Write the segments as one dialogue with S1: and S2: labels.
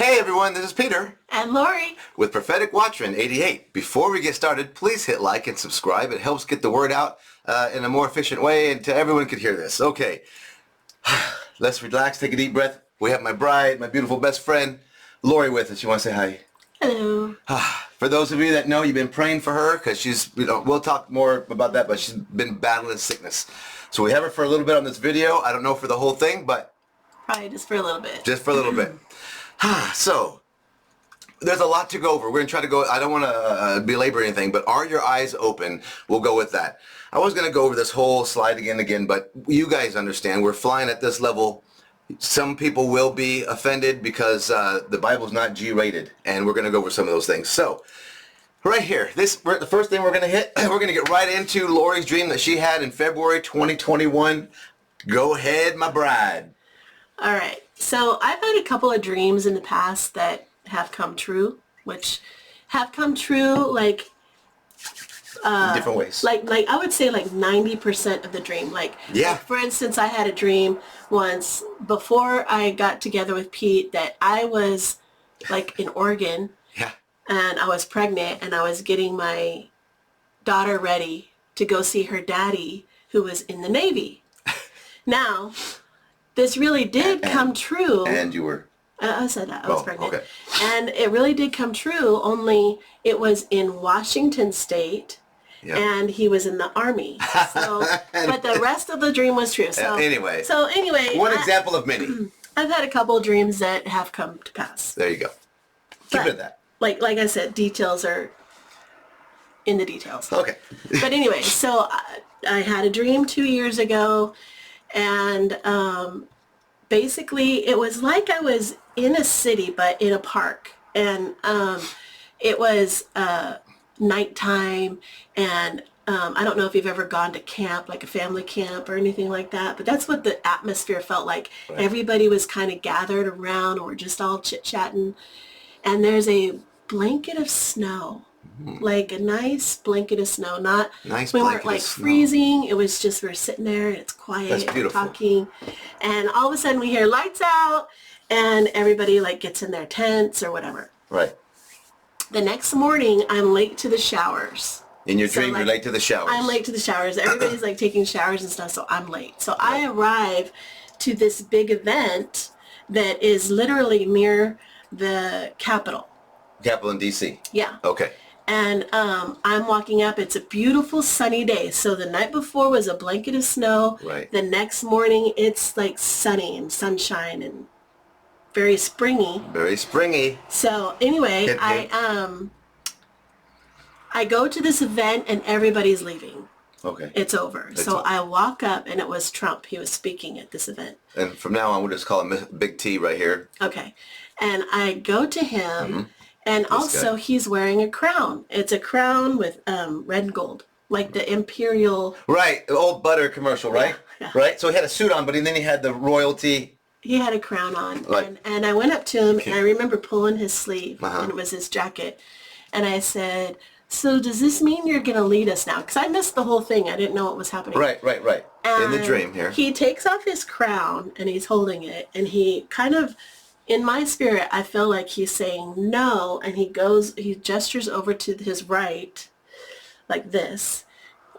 S1: Hey everyone, this is Peter.
S2: And Lori.
S1: With Prophetic Watchman 88. Before we get started, please hit like and subscribe. It helps get the word out in a more efficient way and everyone could hear this. Okay, let's relax, take a deep breath. We have my bride, my beautiful best friend, Lori with us. You want to say hi?
S2: Hello.
S1: For those of you that know, you've been praying for her because she's, we'll talk more about that, but she's been battling sickness. So we have her for a little bit on this video. I don't know for the whole thing, but...
S2: Probably just for a little bit.
S1: Just for a little bit. So, there's a lot to go over. We're going to try to go, I don't want to belabor anything, but are your eyes open? We'll go with that. I was going to go over this whole slide again, but you guys understand, we're flying at this level. Some people will be offended because the Bible's not G-rated, and we're going to go over some of those things. So, right here, the first thing we're going to hit, we're going to get right into Lori's dream that she had in February 2021. Go ahead, my bride.
S2: All right. So, I've had a couple of dreams in the past that have come true, which have come true like...
S1: in different ways.
S2: Like I would say like 90% of the dream. Like,
S1: yeah.
S2: Like for instance, I had a dream once before I got together with Pete that I was like in Oregon.
S1: Yeah.
S2: And I was pregnant and I was getting my daughter ready to go see her daddy who was in the Navy. Now, this really did come true.
S1: And you were?
S2: I said that. I was pregnant.
S1: Okay.
S2: And it really did come true, only it was in Washington State. Yep. And he was in the Army. So, but the rest of the dream was true. So
S1: anyway.
S2: One
S1: example of many.
S2: I've had a couple of dreams that have come to pass.
S1: There you go. Keep it at that.
S2: Like I said, details are in the details.
S1: Okay.
S2: But anyway, so I had a dream 2 years ago, and basically it was like I was in a city, but in a park, and it was nighttime, and I don't know if you've ever gone to camp, like a family camp or anything like that, but that's what the atmosphere felt like. Right. Everybody was kind of gathered around, and we're just all chit-chatting, and there's a blanket of snow, like a nice blanket of snow. Not
S1: nice.
S2: We weren't like freezing. It was just we're sitting there and it's quiet.
S1: That's beautiful.
S2: Talking, and all of a sudden we hear lights out, and everybody like gets in their tents or whatever.
S1: Right.
S2: The next morning, I'm late to the showers.
S1: In your dream, you're late to the showers.
S2: I'm late to the showers. Everybody's like taking showers and stuff, so I'm late. So I arrive to this big event that is literally near the Capitol.
S1: Capitol in D.C.
S2: Yeah.
S1: Okay.
S2: And I'm walking up. It's a beautiful sunny day. So the night before was a blanket of snow.
S1: Right. The
S2: next morning, it's like sunny and sunshine and very springy.
S1: Very springy.
S2: So anyway, I go to this event and everybody's leaving.
S1: Okay.
S2: It's over. So I walk up and it was Trump. He was speaking at this event.
S1: And from now on, we'll just call him Big T right here.
S2: Okay. And I go to him, and also he's wearing a crown. It's a crown with red and gold, like the imperial.
S1: Right. The old butter commercial, right?
S2: Yeah.
S1: Right. So he had a suit on, but then he had the royalty.
S2: He had a crown on, and I went up to him, and I remember pulling his sleeve, and it was his jacket, and I said, "So does this mean you're going to lead us now?" Because I missed the whole thing. I didn't know what was happening.
S1: Right.
S2: And
S1: in the dream here.
S2: He takes off his crown, and he's holding it, and he kind of, in my spirit, I feel like he's saying no, and he gestures over to his right, like this,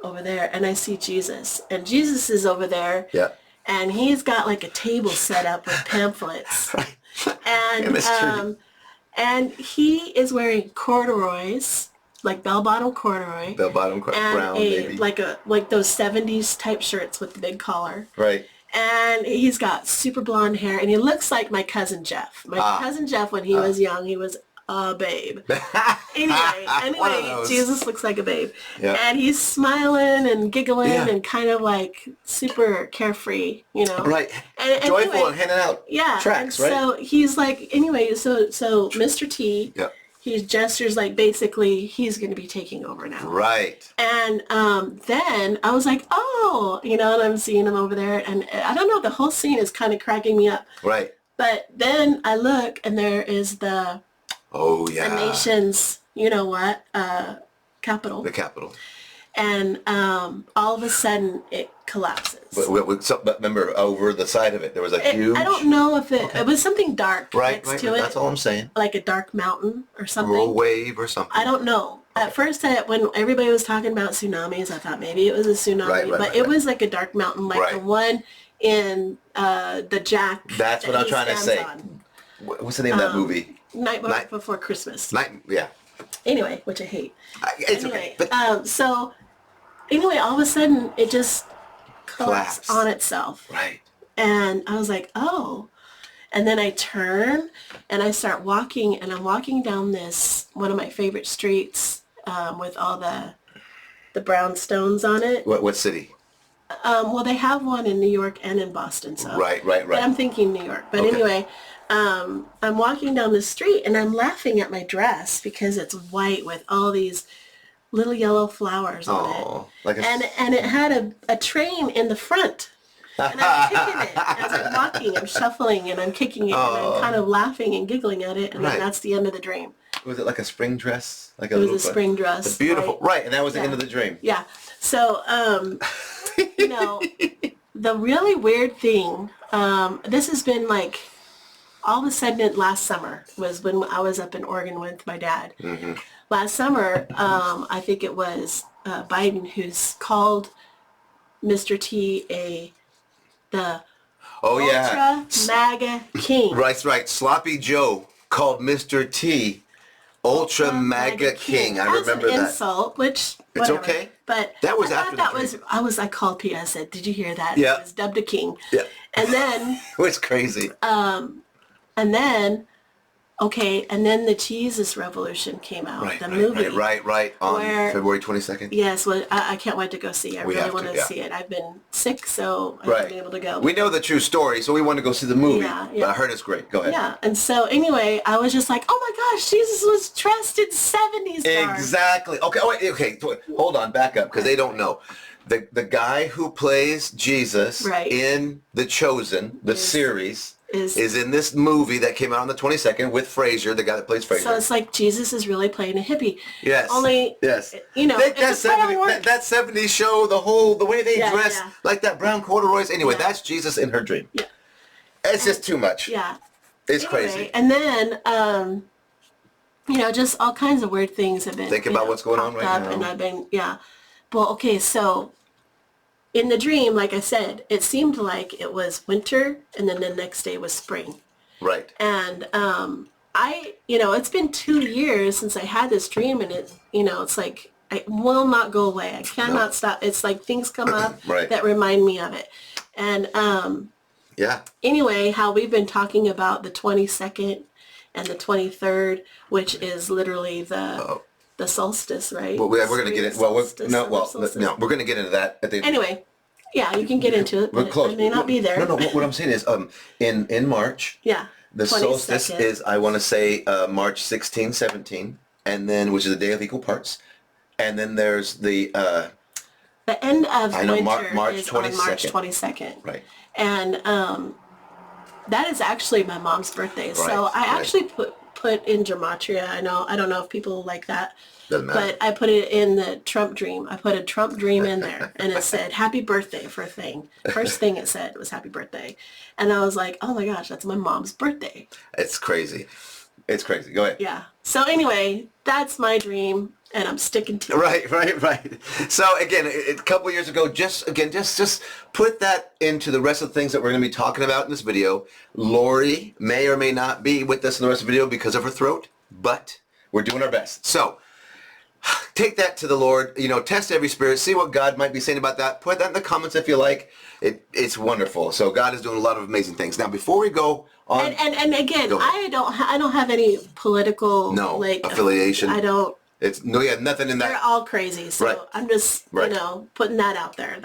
S2: over there, and I see Jesus, and Jesus is over there.
S1: Yeah.
S2: And he's got like a table set up with pamphlets. And he is wearing corduroys, like bell-bottom corduroy.
S1: Bell-bottom brown, baby.
S2: Like those 70s type shirts with the big collar.
S1: Right.
S2: And he's got super blonde hair, and he looks like my cousin Jeff. My cousin Jeff, when he was young, he was a babe. Anyway, Jesus looks like a babe. Yep. And he's smiling and giggling and kind of like super carefree, you know.
S1: Right.
S2: And
S1: joyful and handing out tracks, right?
S2: So he's like, anyway, so Mr. T, he gestures like basically he's going to be taking over now.
S1: Right.
S2: And then I was like, oh, you know, and I'm seeing him over there. And I don't know, the whole scene is kind of cracking me up.
S1: Right.
S2: But then I look, and there is the...
S1: Oh, yeah.
S2: The nation's, you know what, capital.
S1: The capital.
S2: and all of a sudden it collapses.
S1: But remember, over the side of it, there was a huge...
S2: I don't know if it was something dark next to it.
S1: That's all I'm saying.
S2: Like a dark mountain or something.
S1: Or a wave or something.
S2: I don't know. Okay. At first, when everybody was talking about tsunamis, I thought maybe it was a tsunami. But it was like a dark mountain, like the one in the Jack.
S1: That's what I'm trying to say. What's the name of that movie?
S2: Night Before Christmas.
S1: Yeah.
S2: Anyway, which I hate.
S1: It's
S2: anyway,
S1: okay. But
S2: so anyway, all of a sudden it just collapsed on itself.
S1: Right.
S2: And I was like, oh. And then I turn and I start walking, and I'm walking down one of my favorite streets with all the brownstones on it.
S1: What city?
S2: Well, they have one in New York and in Boston. So
S1: Right.
S2: But I'm thinking New York. But anyway, I'm walking down the street and I'm laughing at my dress because it's white with all these little yellow flowers on it. And it had a train in the front. And I'm kicking it as I'm walking. I'm shuffling and I'm kicking it and I'm kind of laughing and giggling at it. And then that's the end of the dream.
S1: Was it like a spring dress?
S2: It was a spring dress.
S1: It's beautiful. Right. And that was the end of the dream.
S2: Yeah. So, the really weird thing, this has been like, all of a sudden last summer was when I was up in Oregon with my dad. Mm-hmm. Last summer, I think it was Biden who's called Mr. T the ultra MAGA king.
S1: Right. Sloppy Joe called Mr. T ultra MAGA king. I remember that.
S2: Insult, which
S1: it's okay.
S2: But
S1: that was after
S2: I called P. I said, "Did you hear that?"
S1: Yeah.
S2: He was dubbed a king.
S1: Yeah.
S2: And then
S1: it was crazy.
S2: And then the Jesus Revolution came out, the movie.
S1: Right, on February 22nd.
S2: Yes, well, I can't wait to go see it. I really want to see it. I've been sick, so I haven't been able to go.
S1: We know the true story, so we want to go see the movie. Yeah. But I heard it's great. Go ahead.
S2: Yeah, and so anyway, I was just like, oh my gosh, Jesus was dressed in 70s garb.
S1: Exactly. Okay, hold on, back up, because they don't know. The guy who plays Jesus in The Chosen, the series... Is in this movie that came out on the 22nd with Fraser, the guy that plays Fraser.
S2: So it's like Jesus is really playing a hippie.
S1: Yes.
S2: That
S1: 70s show, the way they dress, like that brown corduroys. Anyway, that's Jesus in her dream. Yeah. It's just too much.
S2: Yeah.
S1: It's crazy.
S2: And then, just all kinds of weird things have been.
S1: Think about what's going on right now.
S2: And I've been, Well, okay, so... in the dream, like I said, it seemed like it was winter, and then the next day was spring.
S1: Right.
S2: And it's been 2 years since I had this dream, and it's like it will not go away. I cannot stop. It's like things come up that remind me of it. And anyway, how we've been talking about the 22nd and the 23rd, which is literally the solstice, right?
S1: Well, we're going to get it. Well, we're going to get into that at the end.
S2: Anyway, you can get into it.
S1: We're close.
S2: I may not be there.
S1: No. What I'm saying is, in March, the 22nd. Solstice is, I want to say, March 16, 17, and then which is the day of equal parts, and then there's the
S2: end of winter
S1: March
S2: is
S1: 22nd.
S2: on March 22nd.
S1: Right.
S2: And that is actually my mom's birthday. Right. So I actually put in gematria. I don't know if people like that.
S1: Doesn't matter.
S2: But I put it in the Trump dream. I put a Trump dream in there, and it said happy birthday for a thing. First thing it said was happy birthday. And I was like, oh my gosh, that's my mom's birthday.
S1: It's crazy. It's crazy. Go ahead.
S2: Yeah. So anyway, that's my dream, and I'm sticking to it.
S1: Right. So again, a couple years ago, just put that into the rest of the things that we're going to be talking about in this video. Lori may or may not be with us in the rest of the video because of her throat, but we're doing our best. So take that to the Lord, test every spirit, see what God might be saying about that. Put that in the comments if you like. It's wonderful. So God is doing a lot of amazing things. Now, before we go on...
S2: And again, I don't have any political
S1: affiliation.
S2: I don't...
S1: You have nothing in that.
S2: They're all crazy. So I'm just, putting that out there.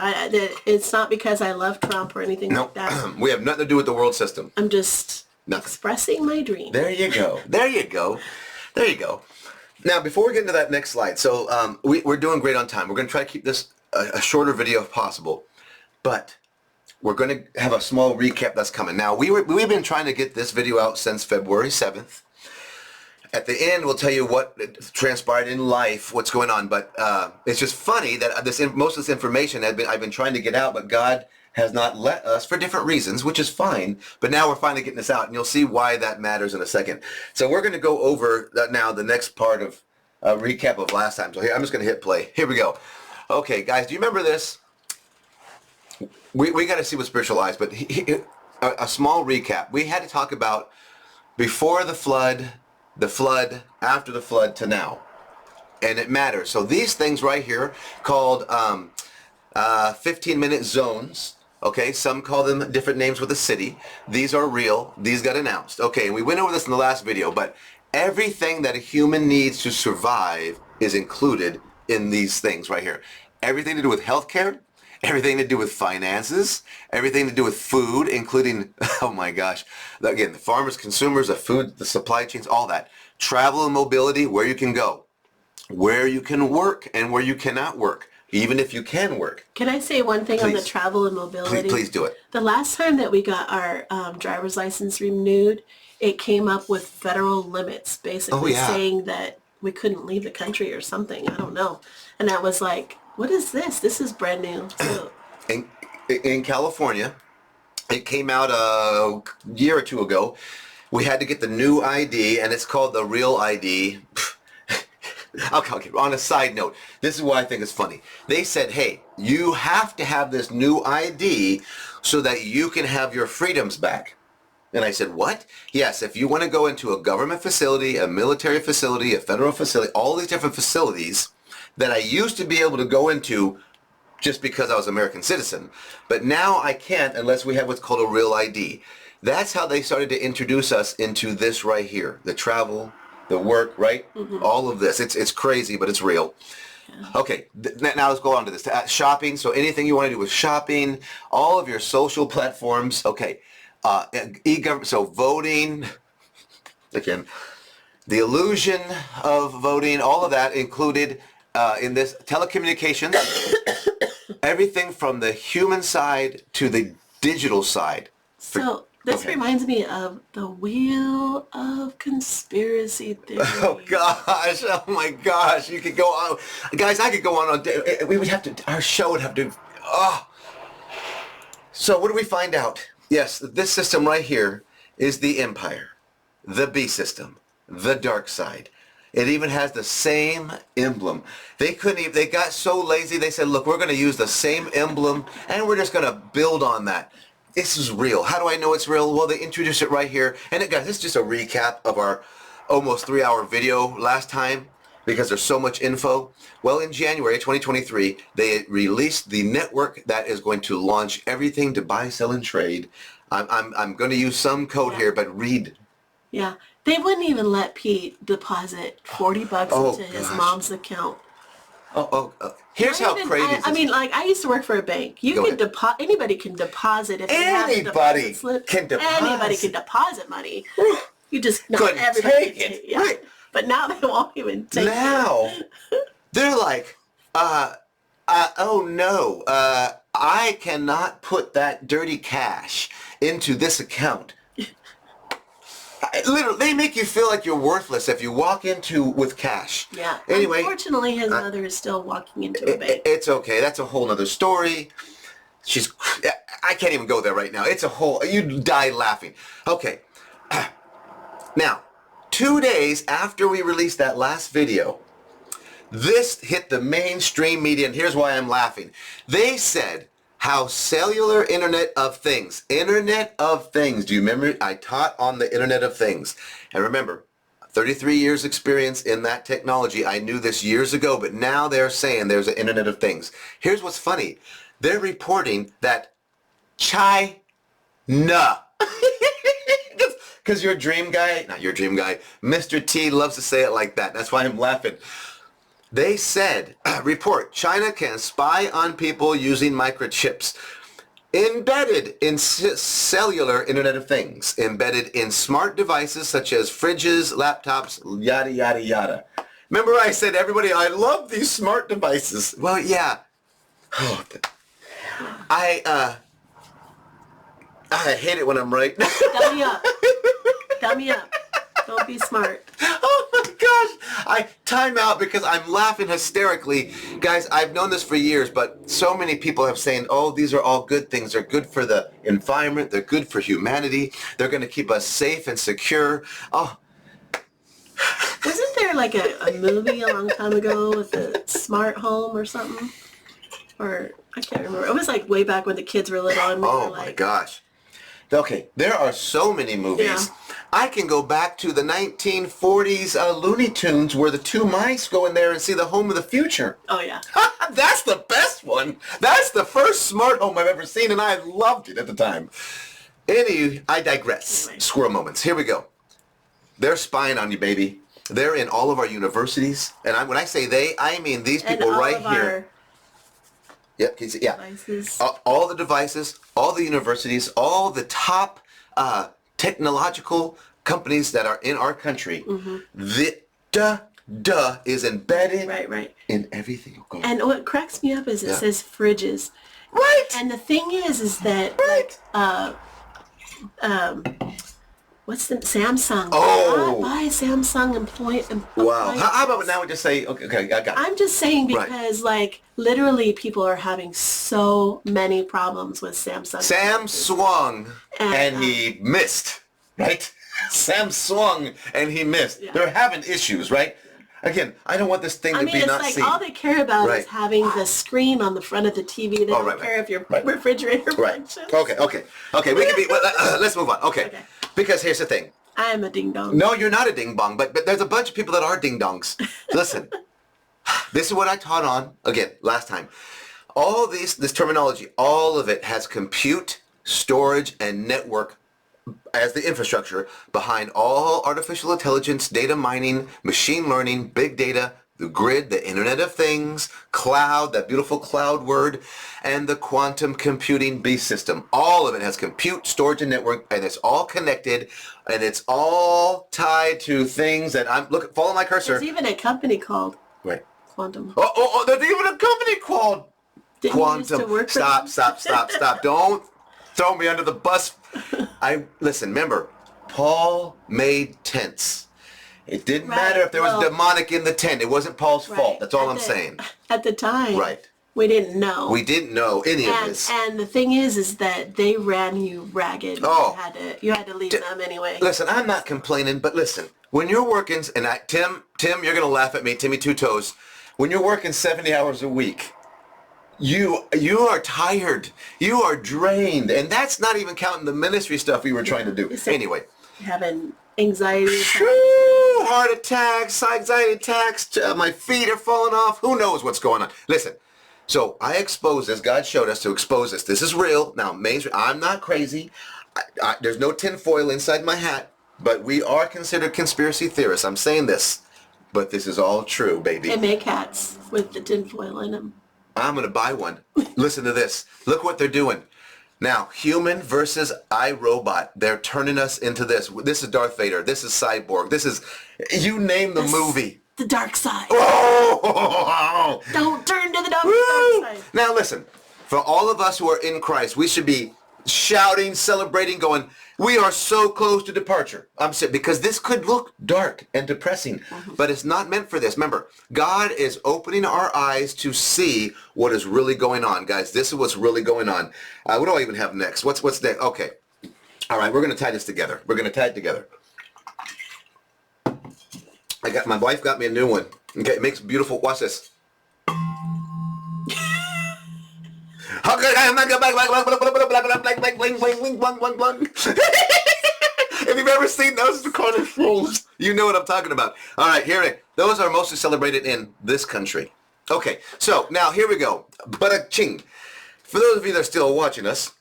S2: It's not because I love Trump or anything like that.
S1: We have nothing to do with the world system.
S2: I'm just expressing my dream.
S1: There you go. Now, before we get into that next slide, so we're doing great on time. We're going to try to keep this a shorter video if possible, but we're going to have a small recap that's coming. Now, we've been trying to get this video out since February 7th, At the end, we'll tell you what transpired in life, what's going on. But it's just funny that most of this information I've been trying to get out, but God has not let us for different reasons, which is fine. But now we're finally getting this out, and you'll see why that matters in a second. So we're going to go over that now, the next part of a recap of last time. So here, I'm just going to hit play. Here we go. Okay, guys, do you remember this? We got to see with spiritual eyes, but a small recap. We had to talk about before the flood, after the flood to now. And it matters. So these things right here called 15-minute zones. Okay, some call them different names with a city. These are real. These got announced. Okay, and we went over this in the last video, but everything that a human needs to survive is included in these things right here. Everything to do with healthcare, everything to do with finances, everything to do with food, including, oh my gosh, again, the farmers, consumers, the food, the supply chains, all that. Travel and mobility, where you can go, where you can work and where you cannot work, even if you can work.
S2: Can I say one thing on the travel and mobility?
S1: Please do it.
S2: The last time that we got our driver's license renewed, it came up with federal limits, basically saying that we couldn't leave the country or something. I don't know. And I was like, what is this? This is brand new. So,
S1: in California, it came out a year or two ago. We had to get the new ID, and it's called the Real ID. Okay, on a side note, this is what I think is funny. They said, hey, you have to have this new ID so that you can have your freedoms back. And I said, what? Yes, if you want to go into a government facility, a military facility, a federal facility, all these different facilities that I used to be able to go into just because I was an American citizen. But now I can't unless we have what's called a Real ID. That's how they started to introduce us into this right here. The travel, the work, right? Mm-hmm. All of this. It's crazy, but it's real. Yeah. Okay, now let's go on to this. Shopping, so anything you want to do with shopping, all of your social platforms. Okay, e-government, so voting, again, the illusion of voting, all of that included in this telecommunications, everything from the human side to the digital side.
S2: So this reminds me of the wheel of conspiracy theory.
S1: Oh gosh, oh my gosh, you could go on. Guys, I could go on all day. We would have to, our show would have to, So what do we find out? Yes, this system right here is the empire, the B system, the dark side. It even has the same emblem. They couldn't even, they got so lazy, they said, look, we're going to use the same emblem and we're just going to build on that. This is real. How do I know it's real? Well, they introduced it right here. And guys, this is just a recap of our almost 3-hour video last time because there's so much info. Well, in January 2023, they released the network that is going to launch everything to buy, sell, and trade. I'm going to use some code here, but read.
S2: Yeah. They wouldn't even let Pete deposit $40 into his mom's account.
S1: Here's how crazy it is.
S2: I mean, like, I used to work for a bank. You can deposit. Anybody can deposit if they have a deposit slip. Anybody can deposit money. You just not everybody can take it. Yeah. Right. But now they won't even take it.
S1: Now they're like, oh no, I cannot put that dirty cash into this account. Literally, they make you feel like you're worthless if you walk into with cash.
S2: Yeah. Anyway, unfortunately, his mother is still walking into a bank.
S1: It's okay. That's a whole nother story. I can't even go there right now. It's a whole, you'd die laughing. Okay. Now, 2 days after we released that last video, this hit the mainstream media, and here's why I'm laughing. They said how cellular Internet of Things. Internet of Things. Do you remember? I taught on the Internet of Things. And remember, 33 years experience in that technology. I knew this years ago, but now they're saying there's an Internet of Things. Here's what's funny. They're reporting that China, because your dream guy, not your dream guy, Mr. T loves to say it like that. That's why I'm laughing. They said, report, China can spy on people using microchips embedded in cellular Internet of Things, embedded in smart devices such as fridges, laptops, yada, yada, yada. Remember I said, everybody, I love these smart devices. Well, yeah. I hate it when I'm right.
S2: Dummy up. Dummy up. Don't be smart.
S1: Oh Time out because I'm laughing hysterically. Guys, I've known this for years, but so many people have saying, oh, these are all good things. They're good for the environment. They're good for humanity. They're going to keep us safe and secure. Oh,
S2: Wasn't there like a movie a long time ago with a smart home or something? Or I can't remember. It was like way back when the kids were little and we
S1: oh
S2: were
S1: my
S2: like,
S1: gosh. Okay, there are so many movies.
S2: Yeah.
S1: I can go back to the 1940s Looney Tunes where the two mice go in there and see the home of the future.
S2: oh yeah.
S1: That's the best one. That's the first smart home I've ever seen, and I loved it at the time. I digress.
S2: Anyway.
S1: Squirrel moments. Here we go. They're spying on you, baby. They're in all of our universities. And when I say they, I mean these
S2: And
S1: people
S2: all
S1: right
S2: of
S1: here.
S2: our
S1: Yep, can you see? Yeah.
S2: devices.
S1: All the devices, all the universities, all the top technological companies that are in our country. The duh is embedded
S2: Right.
S1: in everything. Go.
S2: And what cracks me up is it
S1: Yeah.
S2: says fridges.
S1: Right.
S2: And the thing is that
S1: Right.
S2: what's the Samsung?
S1: Oh.
S2: Buy Samsung
S1: Wow. How about now we just say, okay, I got it.
S2: I'm just saying
S1: Right.
S2: because like literally people are having so many problems with Samsung.
S1: Sam swung
S2: And,
S1: and he missed, right? Sam swung and he missed.
S2: Yeah.
S1: They're having issues, right? Again, I don't want this thing
S2: I
S1: to
S2: mean,
S1: be
S2: it's
S1: not
S2: like
S1: seen.
S2: all they care about
S1: Right.
S2: is having the screen on the front of the TV. They don't
S1: right,
S2: care if your
S1: right.
S2: refrigerator
S1: Right.
S2: functions.
S1: Okay. We can be. Let's move on. Okay.
S2: Okay.
S1: Because here's the thing.
S2: I am a ding dong.
S1: No, you're not a ding bong, but there's a bunch of people that are ding dongs. Listen, this is what I taught on again last time. All this terminology, all of it has compute, storage, and network as the infrastructure behind all artificial intelligence, data mining, machine learning, big data, the grid, the Internet of Things, cloud, that beautiful cloud word, and the quantum computing beast system. All of it has compute, storage, and network, and it's all connected, and it's all tied to things that follow my cursor.
S2: There's even a company called
S1: Right.
S2: Quantum.
S1: Oh, there's even a company called
S2: Didn't you used to
S1: Quantum.
S2: work for
S1: Stop. Don't throw me under the bus. Listen, remember, Paul made tents. It didn't
S2: Right,
S1: matter if there was
S2: well-
S1: demonic in the tent. It wasn't Paul's fault.
S2: Right.
S1: That's all
S2: At
S1: I'm saying.
S2: At the time,
S1: Right.
S2: we didn't know.
S1: We didn't know any of this.
S2: And the thing is that they ran you ragged.
S1: Oh.
S2: You had to leave them anyway.
S1: Listen, I'm not complaining, but listen, when you're working, Tim, you're going to laugh at me, Timmy Two Toes. When you're working 70 hours a week, you are tired. You are drained. And that's not even counting the ministry stuff we were trying to do.
S2: It's like-
S1: Anyway.
S2: Having anxiety attacks.
S1: Whew, heart attacks, anxiety attacks, my feet are falling off. Who knows what's going on? Listen, so I exposed this. God showed us to expose this. This is real. Now, mainstream, I'm not crazy. There's no tinfoil inside my hat, but we are considered conspiracy theorists. I'm saying this, but this is all true, baby.
S2: They make hats with the tinfoil in them.
S1: I'm going to buy one. Listen to this. Look what they're doing. Now, human versus iRobot. They're turning us into this. This is Darth Vader. This is Cyborg. This is, you name the movie.
S2: The dark side.
S1: Oh!
S2: Don't turn to the dark
S1: Woo!
S2: side.
S1: Now listen, for all of us who are in Christ, we should be shouting, celebrating, going, we are so close to departure. I'm saying, because this could look dark and depressing, but it's not meant for this. Remember, God is opening our eyes to see what is really going on, guys. This is what's really going on. What do I even have next? What's next? Okay. All right, we're going to tie this together. We're going to tie it together. My wife got me a new one. Okay, it makes beautiful, watch this. Okay, I'm not gonna if you've ever seen those commercials, you know what I'm talking about. All right, here. Those are mostly celebrated in this country. Okay, so now here we go. Ba-da-ching. For those of you that are still watching us,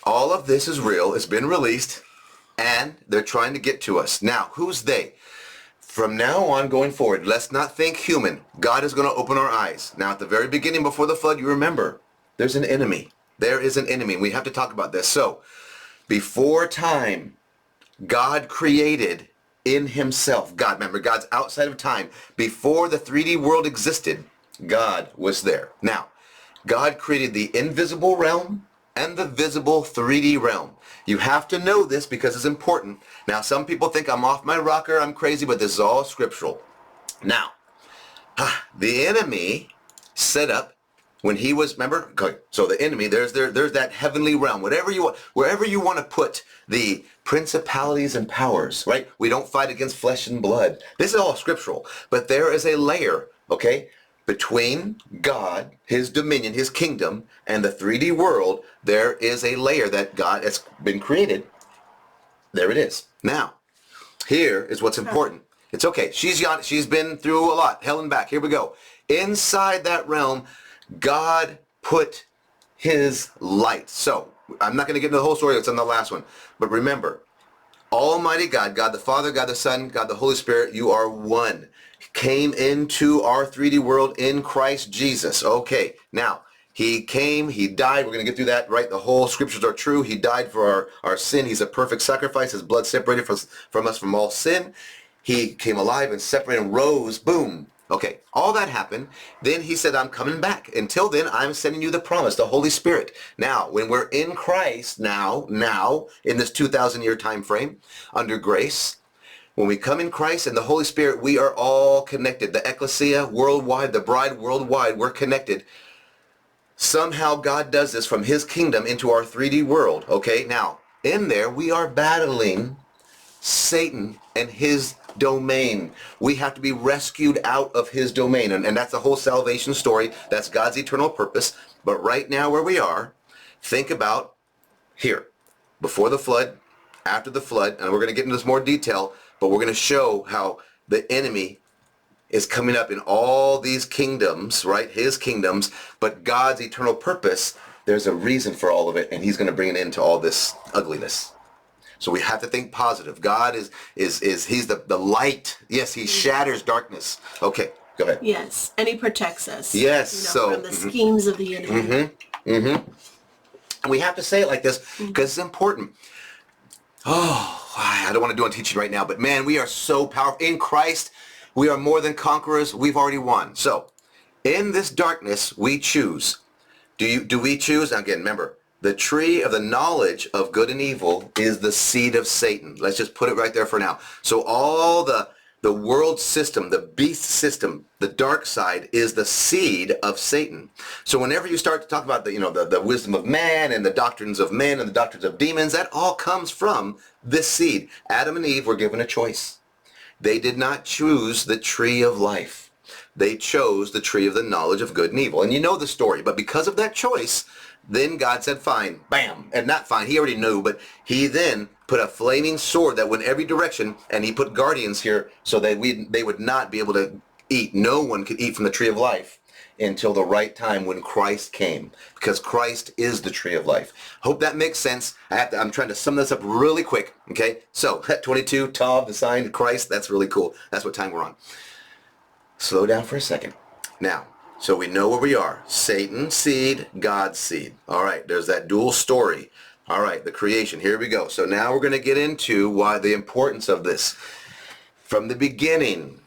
S1: all of this is real. It's been released, and they're trying to get to us. Now, who's they? From now on, going forward, let's not think human. God is going to open our eyes. Now, at the very beginning, before the flood, you remember, there's an enemy. There is an enemy. We have to talk about this. So, before time, God created in himself. God, remember, God's outside of time. Before the 3D world existed, God was there. Now, God created the invisible realm and the visible 3D realm. You have to know this because it's important. Now, some people think I'm off my rocker, I'm crazy, but this is all scriptural. Now, the enemy set up when he was, remember? Okay, so the enemy, there's that heavenly realm, whatever you want, wherever you want to put the principalities and powers, right? We don't fight against flesh and blood. This is all scriptural, but there is a layer, okay, between God, his dominion, his kingdom, and the 3D world. There is a layer that God has been created. There it is. Now, here is what's important. It's okay. She's been through a lot, hell and back. Here we go. Inside that realm, God put his light. So I'm not going to get into the whole story. It's on the last one. But remember, Almighty God, God the Father, God the Son, God the Holy Spirit, you are one. Came into our 3D world in Christ Jesus. Okay. Now, he came, he died. We're going to get through that, right? The whole scriptures are true. He died for our sin. He's a perfect sacrifice. His blood separated from us from all sin. He came alive and separated and rose. Boom. Okay, all that happened. Then he said, I'm coming back. Until then, I'm sending you the promise, the Holy Spirit. Now, when we're in Christ now, in this 2,000-year time frame, under grace, when we come in Christ and the Holy Spirit, we are all connected. The ecclesia worldwide, the bride worldwide, we're connected. Somehow God does this from his kingdom into our 3D world. Okay, now, in there, we are battling Satan and his domain. We have to be rescued out of his domain. And that's the whole salvation story. That's God's eternal purpose. But right now where we are, think about here, before the flood, after the flood, and we're going to get into this more detail, but we're going to show how the enemy is coming up in all these kingdoms, right? His kingdoms, but God's eternal purpose, there's a reason for all of it, and he's going to bring an end to all this ugliness. So we have to think positive. God is he's the light. Yes, he shatters darkness. Okay, go ahead.
S2: Yes, and he protects us.
S1: Yes,
S2: so from the schemes of the enemy.
S1: And we have to say it like this because it's important. Oh, I don't want to do a teaching right now, but man, we are so powerful. In Christ, we are more than conquerors. We've already won. So in this darkness, we choose. Do we choose? Again, remember, the tree of the knowledge of good and evil is the seed of Satan. Let's just put it right there for now. So all the world system, the beast system, the dark side is the seed of Satan. So whenever you start to talk about the wisdom of man and the doctrines of men and the doctrines of demons, that all comes from this seed. Adam and Eve were given a choice. They did not choose the tree of life. They chose the tree of the knowledge of good and evil. And you know the story, but because of that choice, then God said, fine, bam, and not fine, he already knew, but he then put a flaming sword that went every direction, and he put guardians here so that they would not be able to eat. No one could eat from the tree of life until the right time when Christ came, because Christ is the tree of life. Hope that makes sense. I'm trying to sum this up really quick, okay? So, 22, Tav, the sign of Christ, that's really cool. That's what time we're on. Slow down for a second. Now, so we know where we are. Satan's seed, God's seed. All right, there's that dual story. All right, the creation. Here we go. So now we're going to get into why the importance of this. From the beginning,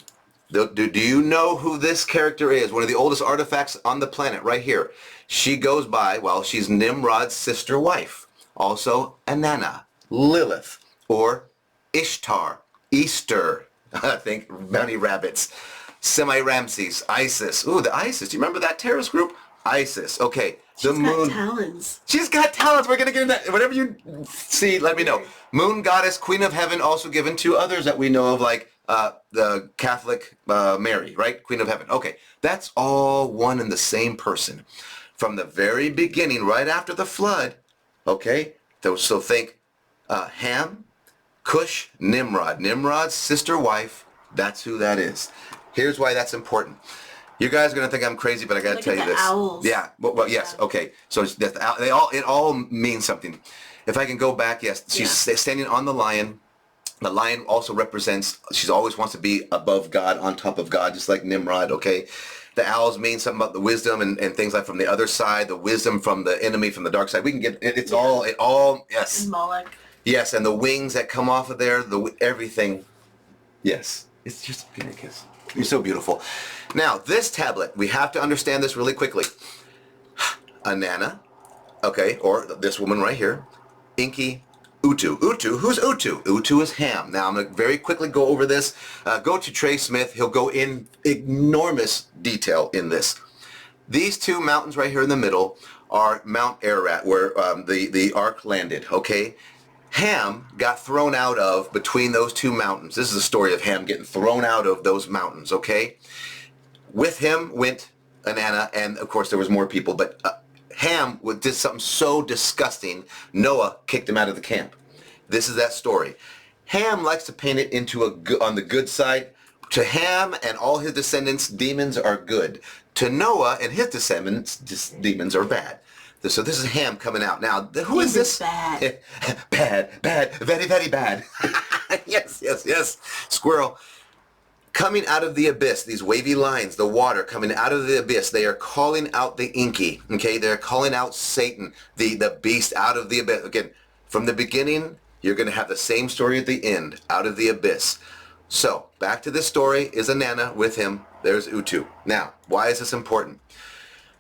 S1: do you know who this character is? One of the oldest artifacts on the planet right here. She goes by, well, she's Nimrod's sister wife. Also Anana, Lilith, or Ishtar, Easter. I think bunny rabbits. Semi-Ramses, ISIS. Ooh, the ISIS. Do you remember that terrorist group? ISIS. Okay.
S2: She's got talons.
S1: She's got talents. We're going to get into that. Whatever you see, let me know. Moon goddess, queen of heaven, also given to others that we know of, like the Catholic Mary, right? Queen of heaven. Okay. That's all one and the same person. From the very beginning, right after the flood, okay? So think Ham, Cush, Nimrod. Nimrod's sister wife. That's who that is. Here's why that's important. You guys are going to think I'm crazy, but I got to tell you this.
S2: Owls.
S1: Yeah. Well, yes. Okay. So it all means something. If I can go back, yes, she's standing on the lion. The lion also represents, she always wants to be above God, on top of God, just like Nimrod, okay? The owls mean something about the wisdom and things like from the other side, the wisdom from the enemy, from the dark side. We can get, it all, yes.
S2: And Moloch.
S1: Yes, and the wings that come off of there, everything. Yes. It's just ridiculous. You're so beautiful. Now, this tablet, we have to understand this really quickly. Anana, okay, or this woman right here, Inky, Utu. Utu, who's Utu? Utu is Ham. Now I'm going to very quickly go over this. Go to Trey Smith. He'll go in enormous detail in this. These two mountains right here in the middle are Mount Ararat, where the ark landed, okay? Ham got thrown out of between those two mountains. This is the story of Ham getting thrown out of those mountains, okay? With him went Anana, and of course there was more people, but Ham did something so disgusting, Noah kicked him out of the camp. This is that story. Ham likes to paint it into on the good side. To Ham and all his descendants, demons are good. To Noah and his descendants, demons are bad. So this is Ham coming out. Now, who is this?
S2: Bad.
S1: Bad, very, very bad. Yes. Squirrel. Coming out of the abyss, these wavy lines, the water coming out of the abyss, they are calling out the Inky, okay? They're calling out Satan, the beast out of the abyss. Again, from the beginning, you're going to have the same story at the end, out of the abyss. So, back to this story is Anana with him. There's Utu. Now, why is this important?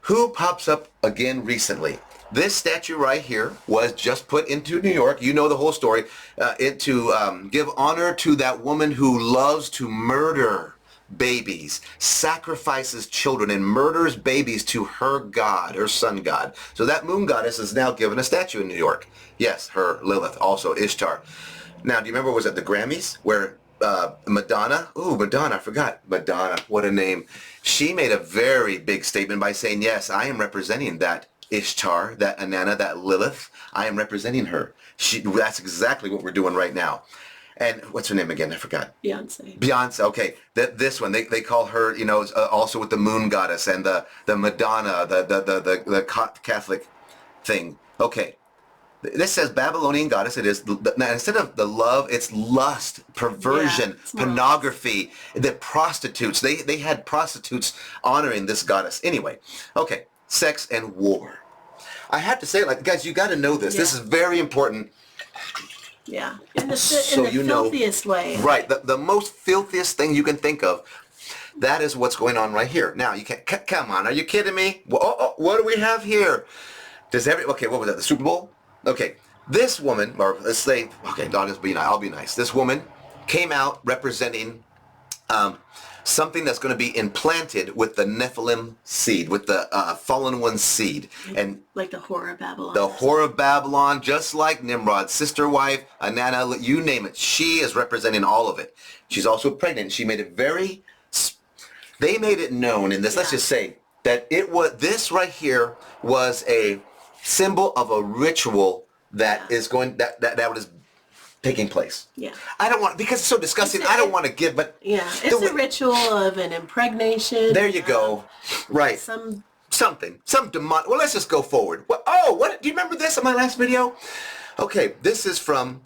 S1: Who pops up again recently? This statue right here was just put into New York. You know the whole story. To give honor to that woman who loves to murder babies, sacrifices children, and murders babies to her god, her sun god. So that moon goddess is now given a statue in New York. Yes, her Lilith, also Ishtar. Now, do you remember, was it the Grammys where Madonna, I forgot. Madonna, what a name. She made a very big statement by saying, yes, I am representing that Ishtar, that Anana, that Lilith. I am representing her. That's exactly what we're doing right now. And what's her name again? I forgot. Beyonce, okay. This one, they call her, also with the moon goddess and the Madonna, the Catholic thing. Okay. This says Babylonian goddess. It is, now instead of the love, it's lust, perversion, pornography, the prostitutes. They had prostitutes honoring this goddess. Anyway, okay, sex and war. I have to say, guys, you got to know this. Yeah. This is very important.
S2: Yeah, in the filthiest way.
S1: Right, the most filthiest thing you can think of. That is what's going on right here. Now, you can't, come on, are you kidding me? What do we have here? Okay, what was that, the Super Bowl? Okay, this woman, or let's say, okay, I'll be nice. This woman came out representing something that's going to be implanted with the Nephilim seed, with the fallen one's seed. And
S2: like the Whore of Babylon.
S1: The Whore of Babylon, just like Nimrod's sister wife, Anana, you name it. She is representing all of it. She's also pregnant. She made it they made it known in this, let's just say, that this right here was a symbol of a ritual that is that is taking place.
S2: Yeah.
S1: I don't want, because it's so disgusting, I don't want to give, but...
S2: Yeah, it's a ritual of an impregnation.
S1: There you go. Right. Some demon... Well, let's just go forward. What do you remember this in my last video? Okay, this is from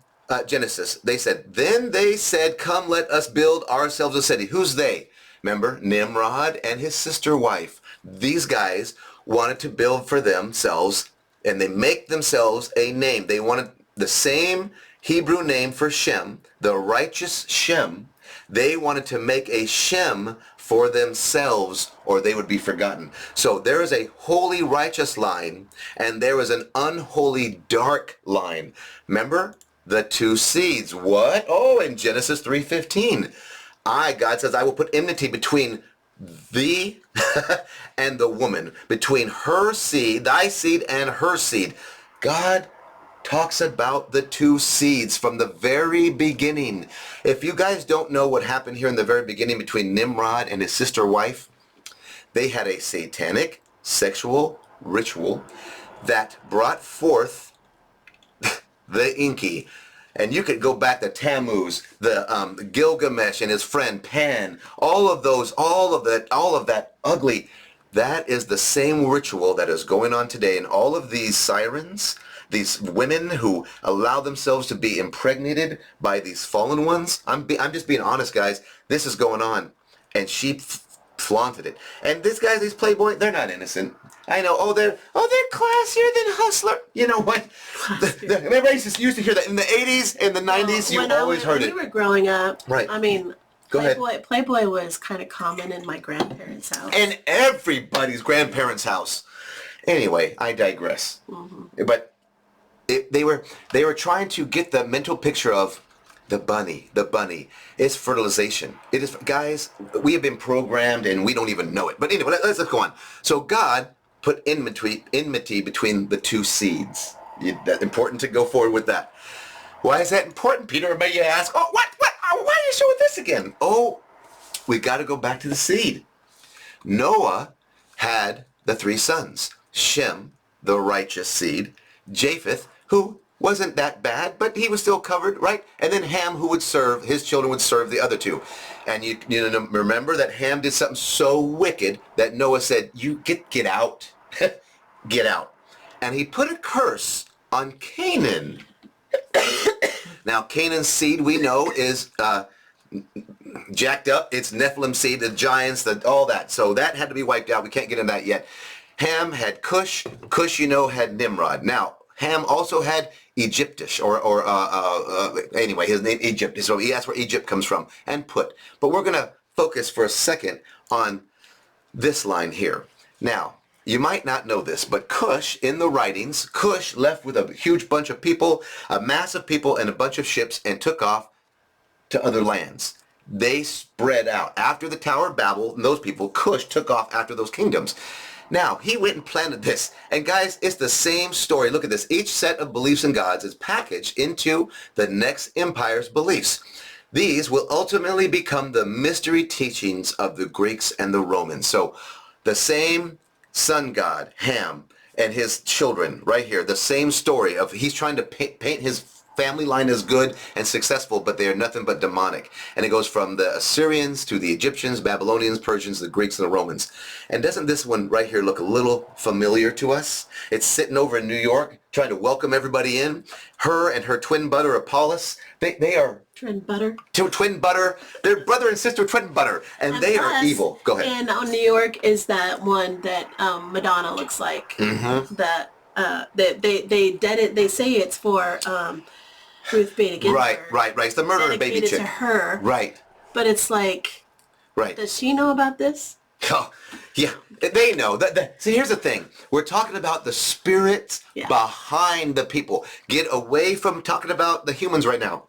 S1: Genesis. They said, then they said, come, let us build ourselves a city. Who's they? Remember, Nimrod and his sister wife. These guys wanted to build for themselves, and they make themselves a name. They wanted the same Hebrew name for Shem, the righteous Shem. They wanted to make a Shem for themselves, or they would be forgotten. So there is a holy righteous line, and there is an unholy dark line. Remember? The two seeds. What? Oh, in Genesis 3:15. God says, I will put enmity between thee and the woman, between her seed, thy seed, and her seed. God talks about the two seeds from the very beginning. If you guys don't know what happened here in the very beginning between Nimrod and his sister wife, they had a satanic sexual ritual that brought forth the Inky. And you could go back to Tammuz, the Gilgamesh and his friend Pan, all of that ugly. That is the same ritual that is going on today. And all of these sirens, these women who allow themselves to be impregnated by these fallen ones. I'm just being honest, guys. This is going on. And she flaunted it. And these guys, these Playboy, they're not innocent. I know. They're classier than Hustler. You know what? Remember, I used to hear that in the 80s, in the 90s. You always heard it.
S2: When we were growing up,
S1: right?
S2: I mean,
S1: Go ahead.
S2: Playboy was kind of common in my grandparents' house.
S1: In everybody's grandparents' house. Anyway, I digress. Mm-hmm. But They were trying to get the mental picture of the bunny. The bunny is fertilization. It is, guys. We have been programmed and we don't even know it. But anyway, let's go on. So God put enmity between the two seeds. That's important to go forward with that. Why is that important, Peter? Maybe you ask, oh, what? Why are you showing this again? Oh, we got to go back to the seed. Noah had the three sons. Shem, the righteous seed. Japheth, who wasn't that bad, but he was still covered, right? And then Ham, who would serve, his children would serve the other two. And you remember that Ham did something so wicked that Noah said, you get out. Get out. And he put a curse on Canaan. Now, Canaan's seed, we know, is jacked up. It's Nephilim seed, the giants, all that. So that had to be wiped out. We can't get into that yet. Ham had Cush. Cush, had Nimrod. Now, Ham also had Egyptish, anyway, his name Egypt. So that's where Egypt comes from, and Put. But we're going to focus for a second on this line here. Now, you might not know this, but Cush, in the writings, Cush left with a huge bunch of people, a mass of people, and a bunch of ships, and took off to other lands. They spread out. After the Tower of Babel, and those people, Cush took off after those kingdoms. Now, he went and planted this. And guys, it's the same story. Look at this. Each set of beliefs in gods is packaged into the next empire's beliefs. These will ultimately become the mystery teachings of the Greeks and the Romans. So the same sun god, Ham, and his children right here, the same story of he's trying to paint his family line as good and successful, but they are nothing but demonic. And it goes from the Assyrians to the Egyptians, Babylonians, Persians, the Greeks, and the Romans. And doesn't this one right here look a little familiar to us? It's sitting over in New York, trying to welcome everybody in. Her and her twin brother, Apollos, they are...
S2: Twin butter.
S1: Twin butter. They're brother and sister twin butter. And they are evil. Go ahead.
S2: And on New York is that one that Madonna looks like. Mm-hmm. That they say it's for Ruth Bader Ginsburg.
S1: Right. It's the murder of baby chick.
S2: To her.
S1: Right.
S2: But it's like,
S1: right.
S2: Does she know about this?
S1: Oh, yeah. They know. See, here's the thing. We're talking about the spirits behind the people. Get away from talking about the humans right now.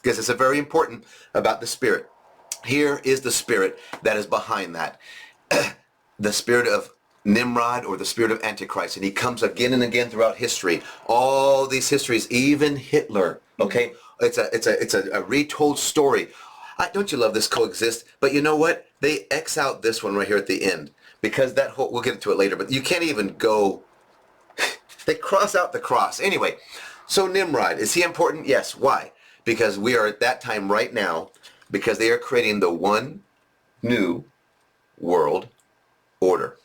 S1: Because it's very important about the spirit. Here is the spirit that is behind that. The spirit of Nimrod, or the spirit of Antichrist. And he comes again and again throughout history. All these histories, even Hitler. Okay? It's a retold story. Don't you love this coexist? But you know what? They X out this one right here at the end. Because that whole, we'll get to it later, but you can't even go, they cross out the cross. Anyway, so Nimrod, is he important? Yes. Why? Because we are at that time right now, because they are creating the one new world order.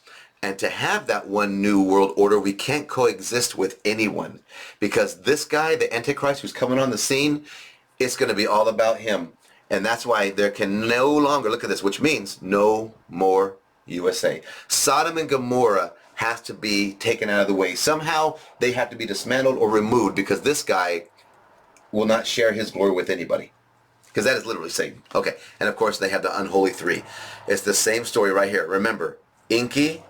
S1: And to have that one new world order, we can't coexist with anyone. Because this guy, the Antichrist who's coming on the scene, it's going to be all about him. And that's why there can no longer, look at this, which means no more USA. Sodom and Gomorrah has to be taken out of the way. Somehow they have to be dismantled or removed, because this guy will not share his glory with anybody. Because that is literally Satan. Okay, and of course they have the unholy three. It's the same story right here. Remember, Inky,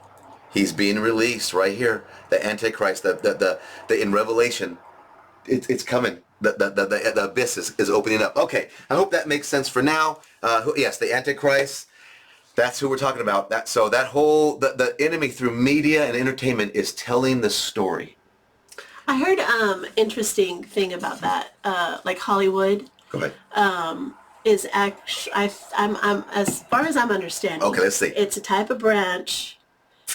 S1: he's being released right here. The Antichrist, the in Revelation, it's coming. The abyss is opening up. Okay, I hope that makes sense for now. Yes, the Antichrist. That's who we're talking about. So that whole, the enemy through media and entertainment is telling the story.
S2: I heard interesting thing about that, like Hollywood.
S1: Go ahead.
S2: Is actually, I'm as far as I'm understanding.
S1: Okay, let's see.
S2: It's a type of branch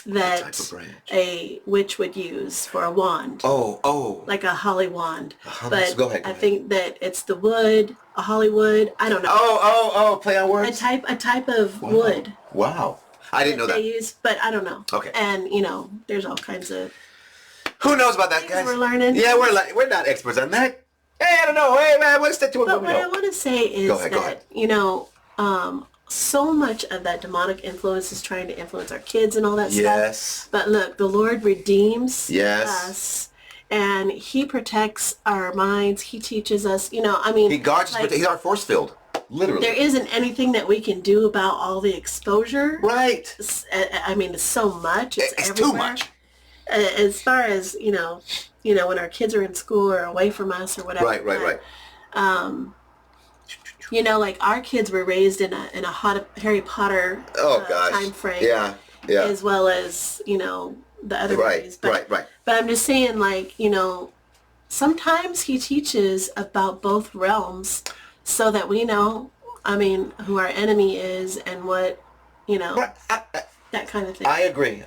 S2: that a witch would use for a wand.
S1: Oh.
S2: Like a holly wand. But
S1: go ahead.
S2: I think that it's the wood, a Hollywood. I don't know.
S1: Oh, play on words.
S2: A type of wood.
S1: Wow. I didn't know that.
S2: They use, but I don't know.
S1: Okay.
S2: And there's all kinds of.
S1: Who knows about that, guys?
S2: We're learning.
S1: Yeah, we're not experts on that. Hey, I don't know. Hey, man, let's stick to it.
S2: But what I want to say is
S1: go ahead.
S2: so much of that demonic influence is trying to influence our kids and all that stuff.
S1: Yes.
S2: But look, the Lord redeems
S1: us,
S2: and He protects our minds. He teaches us. He
S1: guards us. He's our force field. Literally.
S2: There isn't anything that we can do about all the exposure.
S1: Right.
S2: I mean, it's so much. It's everywhere.
S1: Too much.
S2: as far as, when our kids are in school or away from us or whatever.
S1: Right.
S2: Like our kids were raised in a hot Harry Potter
S1: Oh gosh.
S2: time frame,
S1: Yeah.
S2: as well as the other movies.
S1: Right.
S2: But I'm just saying, like, sometimes he teaches about both realms, so that we know, who our enemy is and what,
S1: Right.
S2: that kind of thing.
S1: I agree.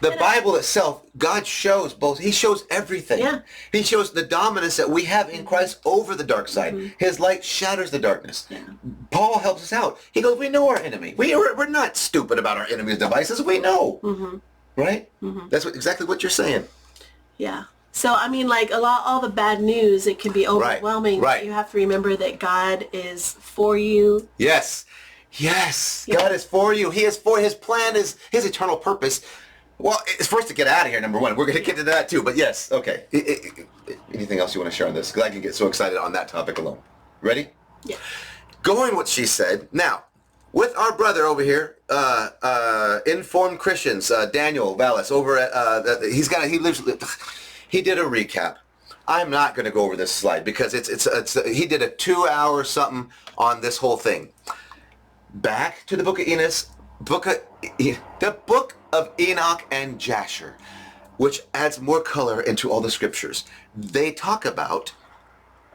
S1: The Bible itself, God shows both. He shows everything.
S2: Yeah.
S1: He shows the dominance that we have in Christ over the dark side. His light shatters the darkness.
S2: Yeah.
S1: Paul helps us out. He goes, we know our enemy. We're not stupid about our enemy's devices. We know. Right? That's exactly what you're saying.
S2: Yeah. So, like all the bad news, it can be overwhelming.
S1: Right.
S2: You have to remember that God is for you.
S1: Yes. God is for you. He is for his plan, is his eternal purpose. Well, it's for us to get out of here, number one. We're going to get to that too. But yes, okay. Anything else you want to share on this? Because I can get so excited on that topic alone. Ready?
S2: Yeah.
S1: Going what she said. Now, with our brother over here, Informed Christians, Daniel Vallis, over at, he did a recap. I'm not going to go over this slide because he did a 2-hour something on this whole thing. Back to the book of the book of Enoch and Jasher, which adds more color into all the scriptures. They talk about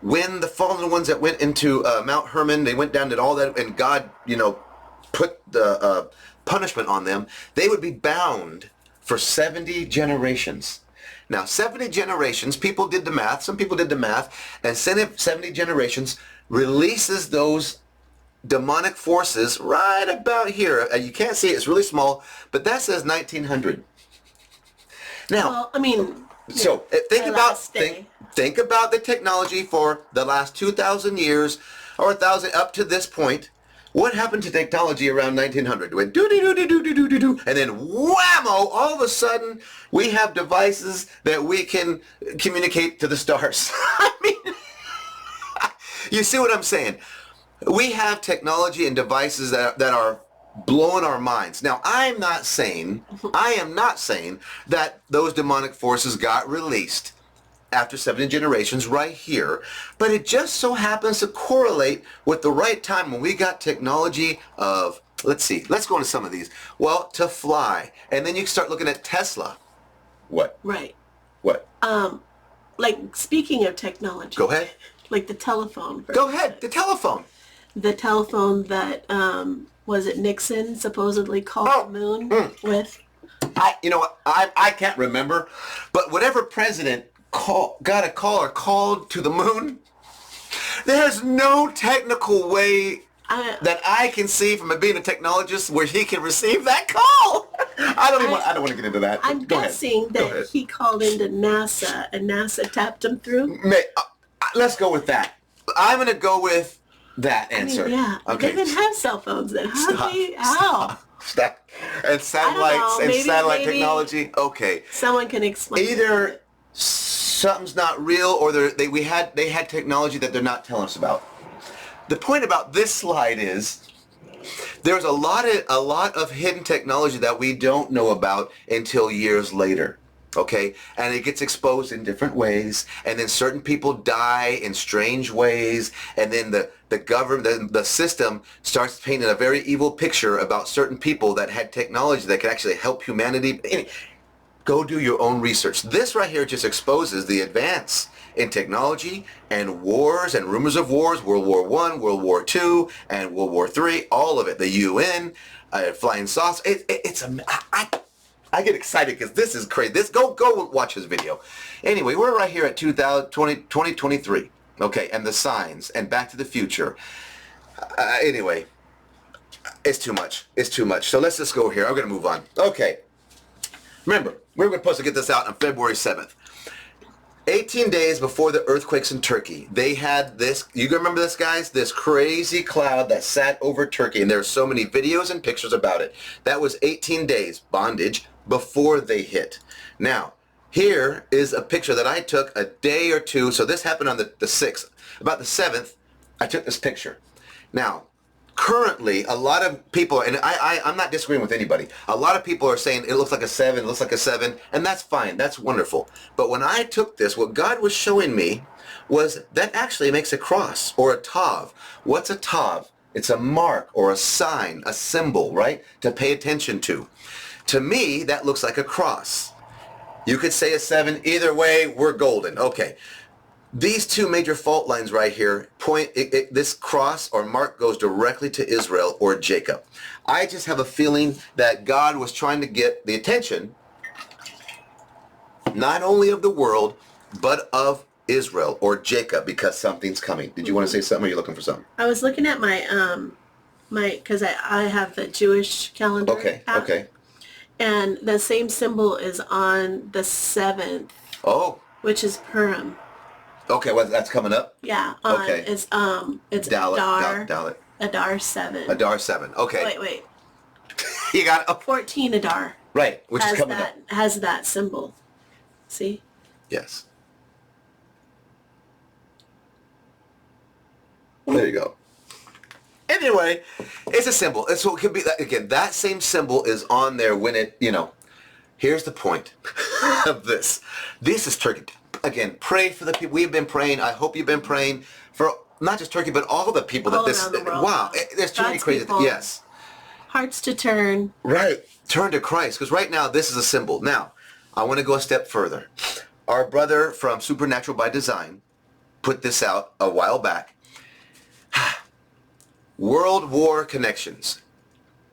S1: when the fallen ones that went into Mount Hermon, they went down and all that, and God, put the punishment on them. They would be bound for 70 generations. Now, 70 generations, people did the math, some people did the math, and 70 generations releases those demonic forces right about here. You can't see it, it's really small, but that says 1900. Now, so think about the technology for the last 2,000 years or 1,000 up to this point. What happened to technology around 1900? It went do-do-do-do-do-do-do-do, and then whammo, all of a sudden we have devices that we can communicate to the stars. You see what I'm saying? We have technology and devices that are blowing our minds. Now, I am not saying that those demonic forces got released after 70 generations right here, but it just so happens to correlate with the right time when we got technology of, let's go into some of these. Well, to fly. And then you start looking at Tesla. What?
S2: Right.
S1: What?
S2: Like, speaking of technology.
S1: Go ahead.
S2: Like the telephone.
S1: Go ahead. The telephone.
S2: The telephone that, was it Nixon supposedly called the moon with?
S1: I can't remember, but whatever president got a call or called to the moon, there's no technical way that I can see from being a technologist where he can receive that call. I don't want to get into that.
S2: I'm guessing that he called into NASA and NASA tapped him through.
S1: Let's go with that. I'm going to go with that answer.
S2: Yeah.
S1: Okay.
S2: They didn't have cell phones then.
S1: Stop. And satellites and satellite technology. Okay.
S2: Someone can explain.
S1: Either something's not real, or they had technology that they're not telling us about. The point about this slide is there's a lot of hidden technology that we don't know about until years later. Okay, and it gets exposed in different ways, and then certain people die in strange ways, and then the government, the system starts painting a very evil picture about certain people that had technology that could actually help humanity. Go do your own research. This right here just exposes the advance in technology and wars and rumors of wars, World War I, World War II, and World War III, all of it. The UN, flying saucers. I get excited because this is crazy. Go watch his video. Anyway, we're right here at 2023. Okay, and the signs and Back to the Future. Anyway, it's too much. It's too much. So let's just go here. I'm going to move on. Okay. Remember, we were supposed to get this out on February 7th. 18 days before the earthquakes in Turkey, they had this, you remember this, guys? This crazy cloud that sat over Turkey, and there's so many videos and pictures about it. That was 18 days bondage before they hit. Now, here is a picture that I took a day or two. So this happened on the 6th. About the 7th, I took this picture. Now, currently, a lot of people, and I'm not disagreeing with anybody. A lot of people are saying it looks like a 7, it looks like a 7, and that's fine. That's wonderful. But when I took this, what God was showing me was that actually makes a cross or a tav. What's a tav? It's a mark or a sign, a symbol, right? To pay attention to. To me, that looks like a cross. You could say a 7. Either way, we're golden. Okay. These two major fault lines right here point, this cross or mark goes directly to Israel or Jacob. I just have a feeling that God was trying to get the attention, not only of the world, but of Israel or Jacob, because something's coming. Did you want to say something, or are you looking for something?
S2: I was looking at my, because I have the Jewish calendar app,
S1: Okay.
S2: and the same symbol is on the 7th,
S1: Oh,
S2: which is Purim.
S1: okay, well, that's coming up?
S2: Yeah,
S1: Okay.
S2: it's
S1: Dalet.
S2: Adar 7.
S1: Adar 7, okay.
S2: Wait.
S1: You got it.
S2: 14 Adar.
S1: Right, which is coming up.
S2: Has that symbol. See?
S1: Yes. There you go. Anyway, it's a symbol. So it could be, again, that same symbol is on there when it, here's the point of this. This is Turkey. Again, pray for the people. We've been praying. I hope you've been praying for not just Turkey, but all of the people
S2: All
S1: that this,
S2: around the world.
S1: wow, there's too many
S2: God's
S1: crazy,
S2: people.
S1: yes.
S2: Hearts to turn.
S1: Right. Turn to Christ, because right now this is a symbol. Now, I want to go a step further. Our brother from Supernatural by Design put this out a while back. World War connections.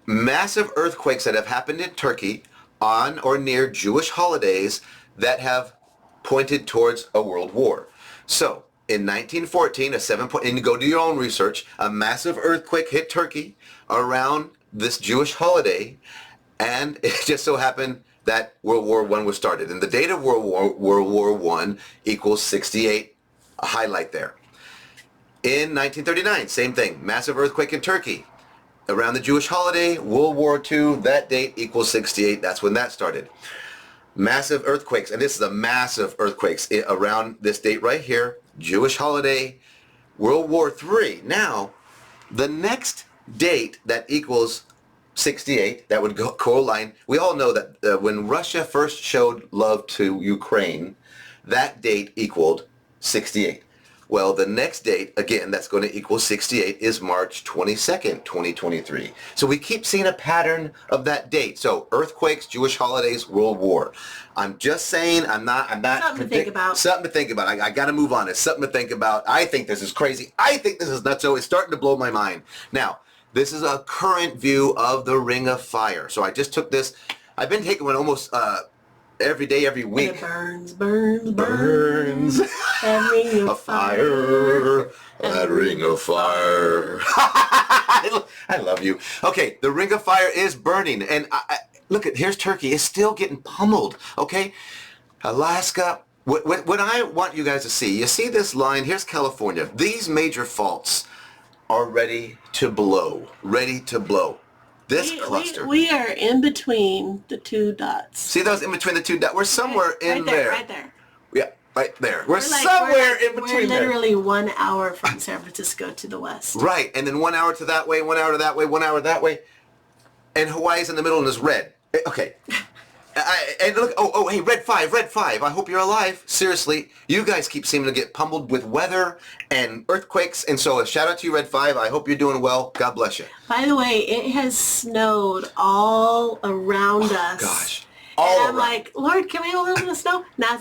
S1: Massive earthquakes that have happened in Turkey on or near Jewish holidays that have pointed towards a world war. So, in 1914, and you go do your own research, a massive earthquake hit Turkey around this Jewish holiday, and it just so happened that World War I was started. And the date of World War I equals 68, a highlight there. In 1939, same thing, massive earthquake in Turkey. Around the Jewish holiday, World War II, that date equals 68, that's when that started. Massive earthquakes, and this is a massive earthquakes around this date right here, Jewish holiday, World War III. Now, the next date that equals 68, that would go co-align. We all know that when Russia first showed love to Ukraine, that date equaled 68. Well, the next date, again, that's going to equal 68 is March 22nd, 2023. So we keep seeing a pattern of that date. So earthquakes, Jewish holidays, World War. I'm just saying, I'm not.
S2: Something to think about.
S1: Something to think about. I got to move on. It's something to think about. I think this is crazy. I think this is nuts. So it's starting to blow my mind. Now, this is a current view of the Ring of Fire. So I just took this. I've been taking one almost every day, every week.
S2: And it burns. That ring of
S1: fire. That ring of fire. I love you. Okay, the Ring of Fire is burning. And look, here's Turkey. It's still getting pummeled. Okay? Alaska. What I want you guys to see, you see this line, here's California. These major faults are ready to blow. Ready to blow. This cluster.
S2: We are in between the two dots.
S1: See those in between the two dots? We're somewhere in there.
S2: Right there.
S1: Yeah, right there. We're somewhere in between there.
S2: We're literally 1 hour from San Francisco to the west.
S1: Right, and then 1 hour to that way, 1 hour to that way, 1 hour that way. And Hawaii's in the middle and is red. Okay. And look, hey, red 5. I hope you're alive. Seriously, you guys keep seeming to get pummeled with weather and earthquakes. And so a shout out to you, red 5. I hope you're doing well. God bless you.
S2: By the way, it has snowed all around us.
S1: Gosh.
S2: And I'm like, Lord, can we have a little bit of snow? Now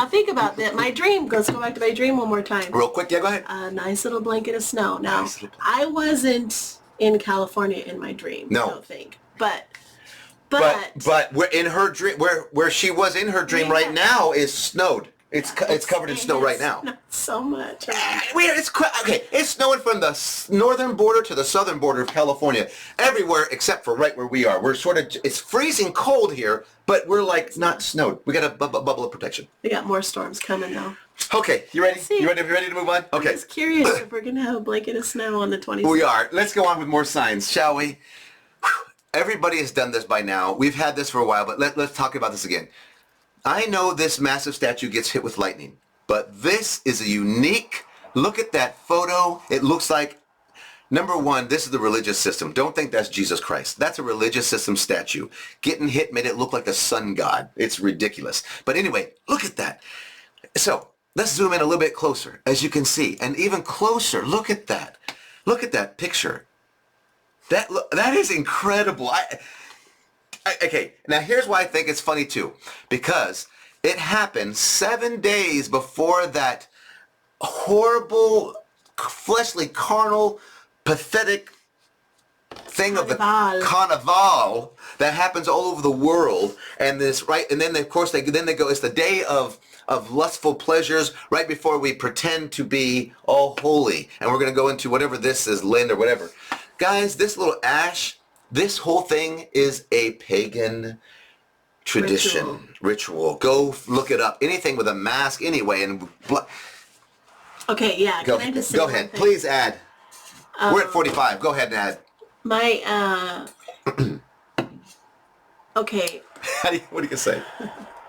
S2: think about that. My dream, let's go back to my dream one more time.
S1: Real quick, yeah, go ahead.
S2: A nice little blanket of snow. Now, I wasn't in California in my dream,
S1: no.
S2: I don't think. But
S1: we're in her dream, where she was in her dream right now is snowed. It's covered in snow right now.
S2: Not so much.
S1: It's snowing from the northern border to the southern border of California, everywhere except for right where we are. We're it's freezing cold here, but we're like not snowed. We got a bubble of protection.
S2: We got more storms coming though.
S1: Okay, you ready? You ready to move on? Okay.
S2: I'm just curious if we're gonna have a blanket of snow on the 26th.
S1: We are. Let's go on with more signs, shall we? Everybody has done this by now. We've had this for a while, but let's talk about this again. I know this massive statue gets hit with lightning, but this is a unique, look at that photo. It looks like Number one, this is the religious system. Don't think that's Jesus Christ. That's a religious system statue. Getting hit made it look like a sun god. It's ridiculous. But anyway, look at that. So let's zoom in a little bit closer, as you can see. And even closer, look at that. Look at that picture. That is incredible. Okay, now here's why I think it's funny too. Because it happened 7 days before that horrible, fleshly, carnal, pathetic thing of the carnival that happens all over the world, and this and then of course they go, it's the day of lustful pleasures right before we pretend to be all holy, and we're going to go into whatever this is, Lent or whatever. Guys, this little ash, this whole thing is a pagan tradition, ritual. Go look it up. Anything with a mask anyway, and
S2: okay, yeah.
S1: Go ahead, please add. We're at 45. Go ahead and add.
S2: My, okay.
S1: What are you going to say?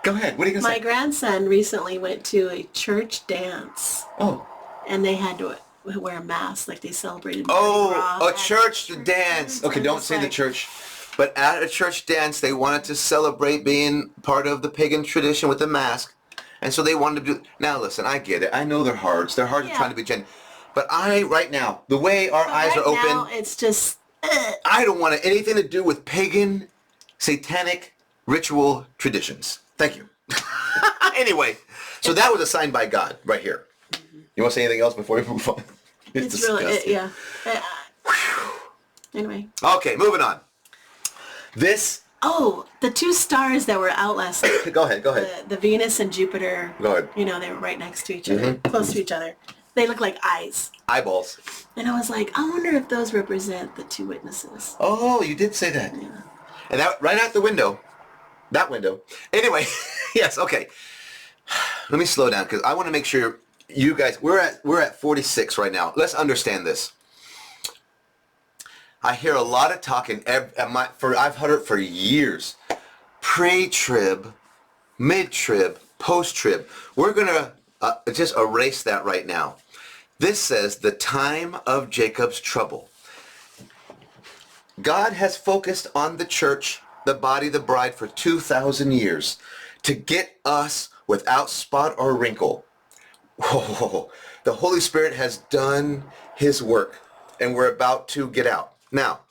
S1: Go ahead. What are you going to say?
S2: My grandson recently went to a church dance.
S1: Oh.
S2: And they had to wear a mask, like they celebrated.
S1: A church dance. Okay, don't say the church. But at a church dance, they wanted to celebrate being part of the pagan tradition with the mask. And so they wanted to do... Now, listen, I get it. I know their hearts. Their hearts are trying to be genuine. But right now, the way our eyes are open...
S2: now, it's just...
S1: I don't want anything to do with pagan, satanic, ritual traditions. Thank you. Anyway, so that was a sign by God right here. You want to say anything else before we move on?
S2: It's disgusting. Yeah. Anyway.
S1: Okay, moving on. This...
S2: Oh, the two stars that were out last night.
S1: Go ahead.
S2: The Venus and Jupiter.
S1: Go ahead.
S2: You know, they were right next to each other, close to each other. They look like eyes.
S1: Eyeballs.
S2: And I was like, I wonder if those represent the two witnesses.
S1: Oh, you did say that.
S2: Yeah.
S1: And that right out the window. That window. Anyway, yes, okay. Let me slow down because I want to make sure you guys, we're at 46 right now. Let's understand this. I hear a lot of talking, I've heard it for years. Pre-trib, mid-trib, post-trib. We're going to just erase that right now. This says the time of Jacob's trouble. God has focused on the church, the body, the bride, for 2,000 years to get us without spot or wrinkle. Whoa, the Holy Spirit has done his work, and we're about to get out. Now,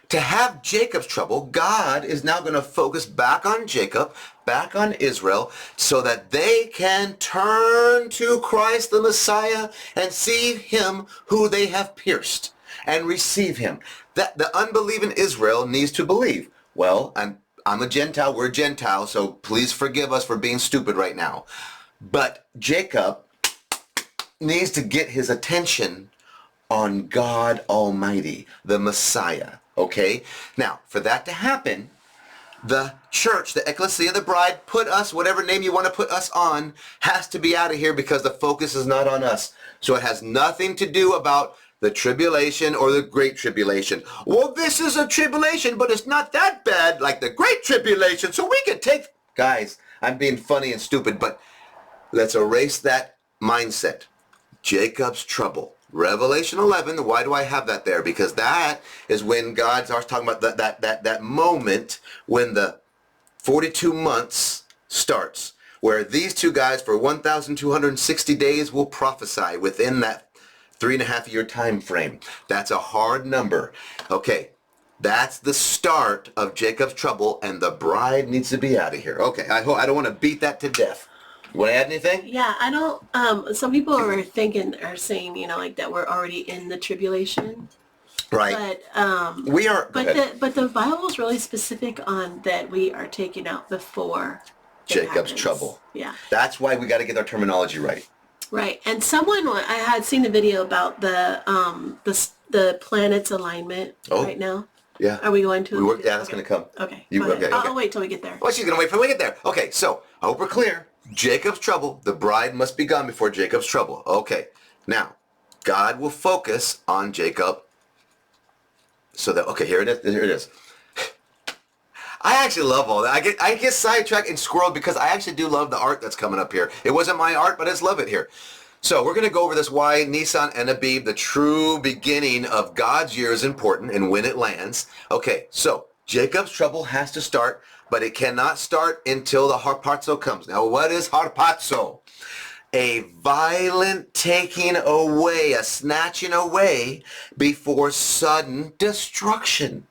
S1: to have Jacob's trouble, God is now going to focus back on Jacob, back on Israel, so that they can turn to Christ the Messiah and see him who they have pierced and receive him. That the unbelieving Israel needs to believe. Well, I'm a Gentile, we're Gentiles, so please forgive us for being stupid right now. But Jacob needs to get his attention on God Almighty, the Messiah. Okay? Now, for that to happen, the church, the ecclesia, the bride, put us, whatever name you want to put us on, has to be out of here because the focus is not on us. So it has nothing to do about the tribulation or the great tribulation. Well, this is a tribulation, but it's not that bad like the great tribulation, so we can take... Guys, I'm being funny and stupid, but let's erase that mindset. Jacob's trouble. Revelation 11, why do I have that there? Because that is when God starts talking about that moment when the 42 months starts, where these two guys for 1,260 days will prophesy within that 3.5 year time frame. That's a hard number. Okay, that's the start of Jacob's trouble, and the bride needs to be out of here. Okay, I don't want to beat that to death. You want to add anything?
S2: Yeah, I don't, some people are saying, you know, like that we're already in the tribulation.
S1: Right.
S2: But,
S1: we are.
S2: But the Bible is really specific on that we are taken out before
S1: Jacob's trouble.
S2: Yeah.
S1: That's why we got to get our terminology right.
S2: Right. And I had seen a video about the planet's alignment right now.
S1: Yeah.
S2: Are we going to?
S1: Yeah, that's going to come.
S2: Okay.
S1: Okay.
S2: I'll wait till we get there.
S1: Well, she's going to wait till we get there. Okay, so I hope we're clear. Jacob's trouble, the bride must be gone before Jacob's trouble. Okay, now, God will focus on Jacob so that, okay, here it is. I actually love all that. I get sidetracked and squirreled because I actually do love the art that's coming up here. It wasn't my art, but I just love it here. So we're going to go over this why Nisan and Abib, the true beginning of God's year, is important and when it lands. Okay, so Jacob's trouble has to start, but it cannot start until the harpazo comes. Now, what is harpazo? A violent taking away, a snatching away before sudden destruction.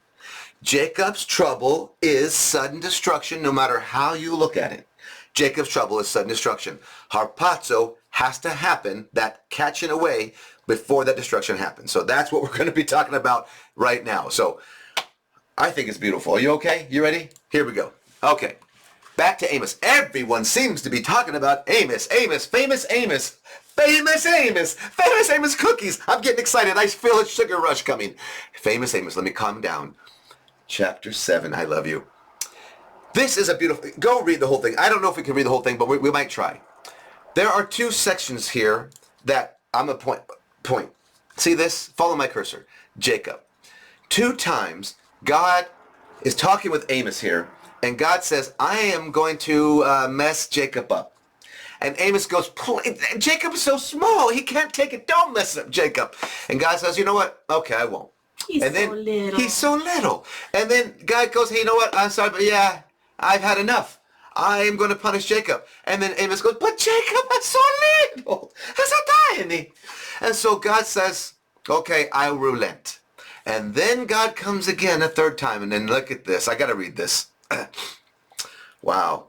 S1: Jacob's trouble is sudden destruction no matter how you look at it. Jacob's trouble is sudden destruction. Harpazo has to happen, that catching away, before that destruction happens. So that's what we're going to be talking about right now. So I think it's beautiful. Are you okay? You ready? Here we go. Okay. Back to Amos. Everyone seems to be talking about Amos. Amos. Famous Amos. Famous Amos. Famous Amos cookies. I'm getting excited. I feel a sugar rush coming. Famous Amos. Let me calm down. Chapter 7. I love you. This is a beautiful... Go read the whole thing. I don't know if we can read the whole thing, but we might try. There are two sections here that I'm going to point. See this? Follow my cursor. Jacob. 2 times, God is talking with Amos here, and God says, I am going to mess Jacob up. And Amos goes, Jacob is so small, he can't take it. Don't mess up Jacob. And God says, you know what? Okay, I won't.
S2: He's so little.
S1: And then God goes, hey, you know what? I'm sorry, but yeah, I've had enough. I am going to punish Jacob. And then Amos goes, but Jacob is so little. That's so tiny. And so God says, okay, I will relent. And then God comes again a 3rd time. And then look at this. I got to read this. Wow.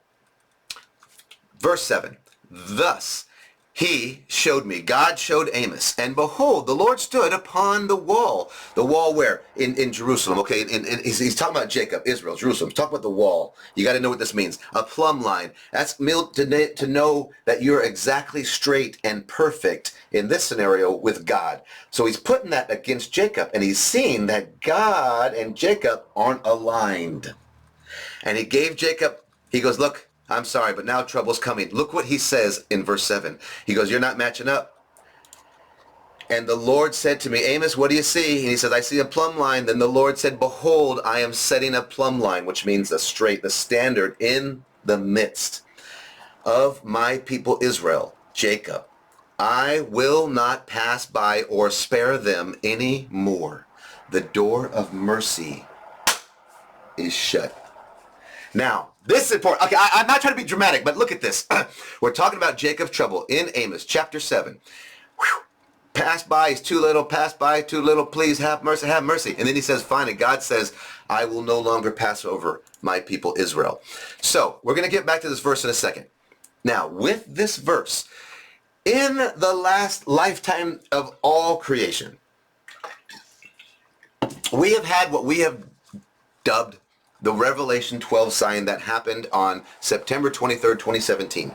S1: Verse 7. Thus he showed me, God showed Amos, and behold, the Lord stood upon the wall. The wall where? In Jerusalem, okay? He's talking about Jacob, Israel, Jerusalem. He's talking about the wall. You got to know what this means. A plumb line. That's to know that you're exactly straight and perfect in this scenario with God. So he's putting that against Jacob, and he's seeing that God and Jacob aren't aligned. And he gave Jacob, he goes, look, I'm sorry, but now trouble's coming. Look what he says in verse 7. He goes, you're not matching up. And the Lord said to me, Amos, what do you see? And he says, I see a plumb line. Then the Lord said, behold, I am setting a plumb line, which means the standard in the midst of my people Israel, Jacob. I will not pass by or spare them any more. The door of mercy is shut. Now, this is important. Okay, I'm not trying to be dramatic, but look at this. We're talking about Jacob's trouble in Amos, chapter 7. Whew. Pass by is too little, pass by too little, please have mercy, have mercy. And then he says, finally, God says, I will no longer pass over my people Israel. So, we're going to get back to this verse in a second. Now, with this verse, in the last lifetime of all creation, we have had what we have dubbed the Revelation 12 sign that happened on September 23rd, 2017.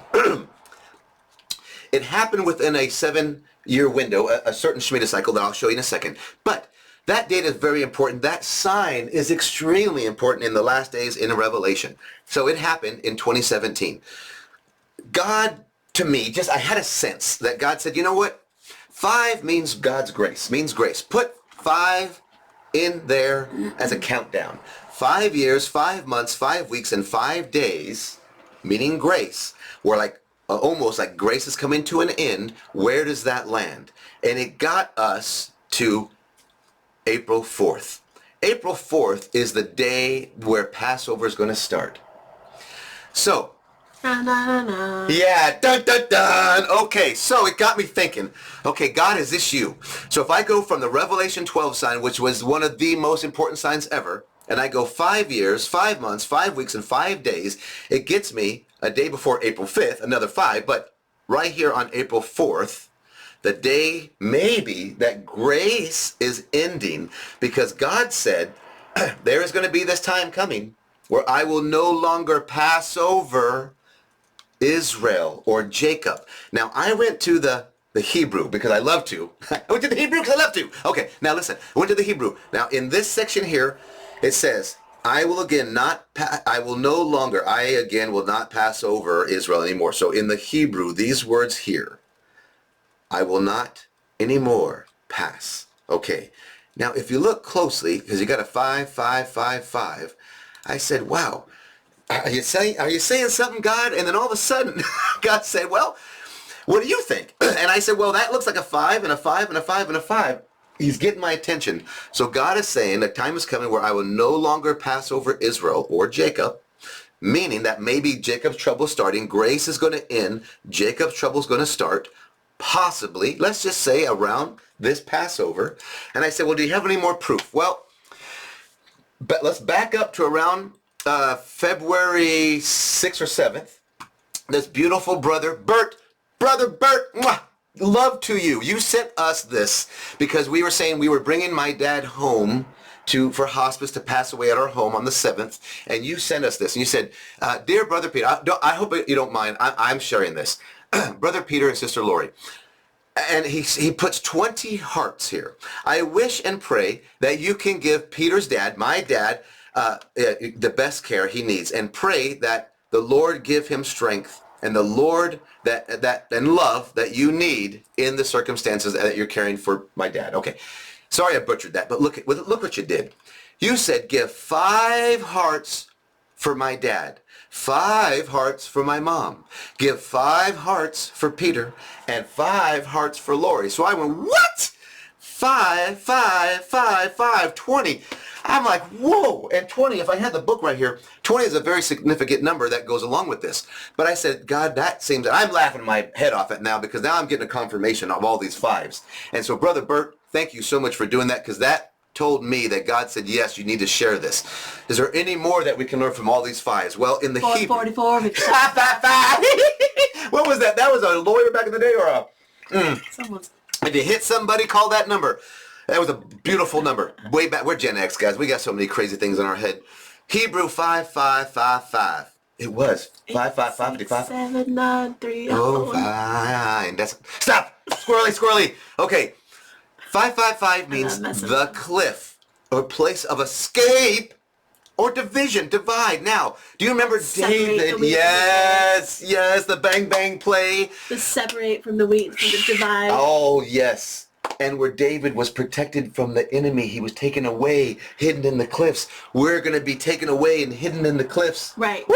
S1: It happened within a 7-year window, a certain Shemitah cycle that I'll show you in a second. But that date is very important. That sign is extremely important in the last days in Revelation. So it happened in 2017. God, to me, I had a sense that God said, you know what? 5 means God's grace, means grace. Put 5 in there as a countdown. 5 years, 5 months, 5 weeks, and 5 days, meaning grace. We're like, almost like grace is coming to an end. Where does that land? And it got us to April 4th. April 4th is the day where Passover is going to start. So, yeah, dun dun dun. Okay, so it got me thinking, okay, God, is this you? So if I go from the Revelation 12 sign, which was one of the most important signs ever, and I go 5 years, 5 months, 5 weeks, and 5 days, it gets me a day before April 5th, another 5, but right here on April 4th, the day maybe that grace is ending, because God said, there is going to be this time coming where I will no longer pass over Israel or Jacob. Now, I went to the Hebrew because I love to. I went to the Hebrew because I love to. Okay, now listen. I went to the Hebrew. Now, in this section here, it says, I will not pass over Israel anymore. So in the Hebrew, these words here, I will not anymore pass. Okay. Now, if you look closely, because you got a 5, 5, 5, 5, I said, wow, are you saying something, God? And then all of a sudden, God said, well, What do you think? And I said, well, that looks like a 5 and a 5 and a 5 and a 5. He's getting my attention. So God is saying the time is coming where I will no longer pass over Israel or Jacob, meaning that maybe Jacob's trouble starting, grace is going to end, Jacob's trouble is going to start, possibly, let's just say around this Passover. And I said, well, do you have any more proof? Well, but let's back up to around February 6th or 7th. This beautiful brother Bert, mwah, love to you. You sent us this because we were saying we were bringing my dad home for hospice to pass away at our home on the 7th, and you sent us this, and you said, dear Brother Peter, I hope you don't mind, I'm sharing this. Brother Peter and Sister Lori, and he puts 20 hearts here. I wish and pray that you can give Peter's dad, my dad, the best care he needs, and pray that the Lord give him strength and the Lord and love that you need in the circumstances that you're caring for my dad. Okay. Sorry I butchered that, but look what you did. You said give 5 hearts for my dad, 5 hearts for my mom, give 5 hearts for Peter, and 5 hearts for Lori. So I went, what? 5, 5, 5, 5, 20. I'm like, whoa. And 20, if I had the book right here, 20 is a very significant number that goes along with this. But I said, God, that seems, I'm laughing my head off at now because now I'm getting a confirmation of all these 5s. And so, Brother Bert, thank you so much for doing that because that told me that God said, yes, you need to share this. Is there any more that we can learn from all these 5s? Well, in the Hebrew.
S2: 44.
S1: What was that? That was a lawyer back in the day or a...
S2: Someone's...
S1: If you hit somebody, call that number. That was a beautiful number. Way back. We're Gen X, guys. We got so many crazy things in our head. Hebrew 5555. It was 55555.
S2: 7, 9, 3.
S1: Oh, fine. That's stop. Squirrely. Okay. 555 means the cliff or place of escape or division, divide. Now, do you remember David? Yes, the bang bang play.
S2: The separate from the wheat, from the divide.
S1: Oh, yes. And where David was protected from the enemy, he was taken away, hidden in the cliffs. We're going to be taken away and hidden in the cliffs.
S2: Right.
S1: Woo!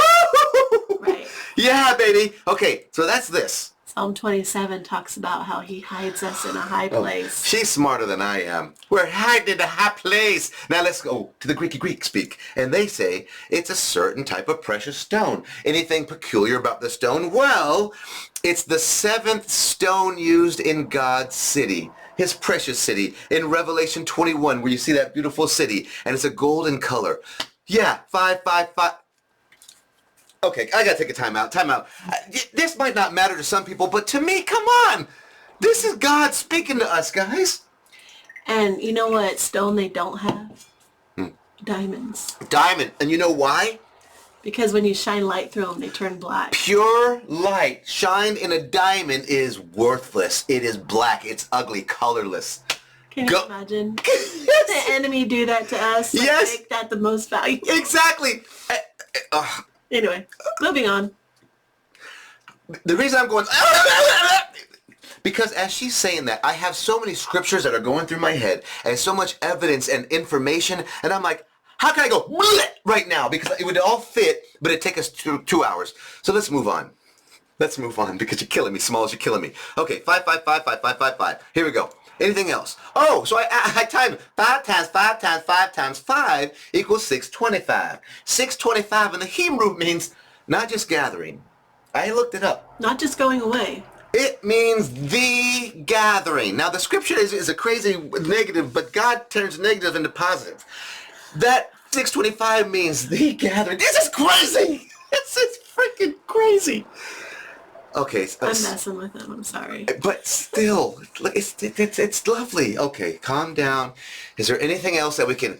S2: Right.
S1: Yeah, baby. Okay, so that's this.
S2: Psalm 27 talks about how he hides us in a high place.
S1: She's smarter than I am. We're hiding in a high place. Now let's go to the Greek speak. And they say it's a certain type of precious stone. Anything peculiar about the stone? Well, it's the 7th stone used in God's city. His precious city in Revelation 21, where you see that beautiful city, and it's a golden color. Yeah, 555. Okay, I gotta take a time out. This might not matter to some people, but to me, come on. This is God speaking to us, guys.
S2: And you know what stone they don't have? Diamonds.
S1: Diamond. And you know why?
S2: Because when you shine light through them, they turn black.
S1: Pure light shined in a diamond is worthless. It is black. It's ugly, colorless.
S2: Can you imagine? The enemy do that to us? Like,
S1: yes.
S2: make that the most valuable.
S1: Exactly.
S2: Anyway, moving on.
S1: The reason I'm going... Because as she's saying that, I have so many scriptures that are going through my head and so much evidence and information, and I'm like, how can I go right now? Because it would all fit, but it'd take us 2 hours. So let's move on. Let's move on because you're killing me. Smalls, you're killing me. Okay, 5555555. Here we go. Anything else? Oh, so I timed 5 times 5 times 5 times 5 equals 625. 625 in the Hebrew means not just gathering. I looked it up.
S2: Not just going away.
S1: It means the gathering. Now the scripture is a crazy negative, but God turns negative into positive. That 625 means the gathering. This is crazy. This is freaking crazy. Okay.
S2: I'm messing with him. I'm sorry.
S1: But still, it's lovely. Okay, calm down. Is there anything else that we can...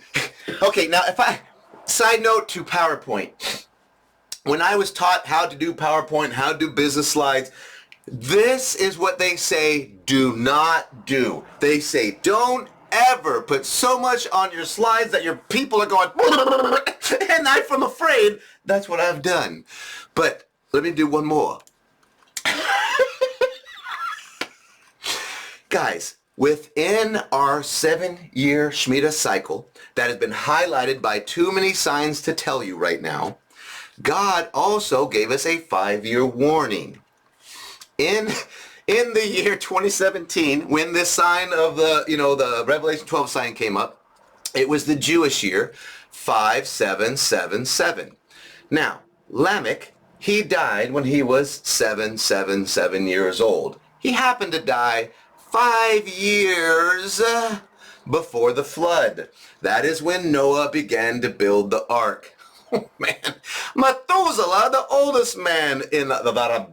S1: Okay, now side note to PowerPoint. When I was taught how to do PowerPoint, how to do business slides, this is what they say do not do. They say don't ever put so much on your slides that your people are going, and I'm afraid that's what I've done. But let me do one more. Guys, within our 7-year Shemitah cycle that has been highlighted by too many signs to tell you right now, God also gave us a 5-year warning. In in the year 2017, when this sign of the Revelation 12 sign came up, it was the Jewish year 5777. Now, Lamech, he died when he was 777 years old. He happened to die 5 years before the flood. That is when Noah began to build the ark. Oh man, Methuselah, the oldest man in the Bible,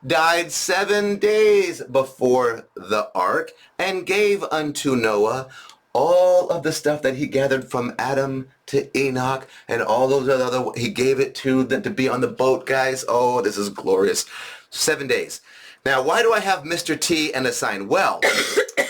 S1: died 7 days before the ark and gave unto Noah all of the stuff that he gathered from Adam to Enoch and all those other, he gave it to them to be on the boat, guys. Oh, this is glorious. 7 days. Now, why do I have Mr. T and a sign? Well,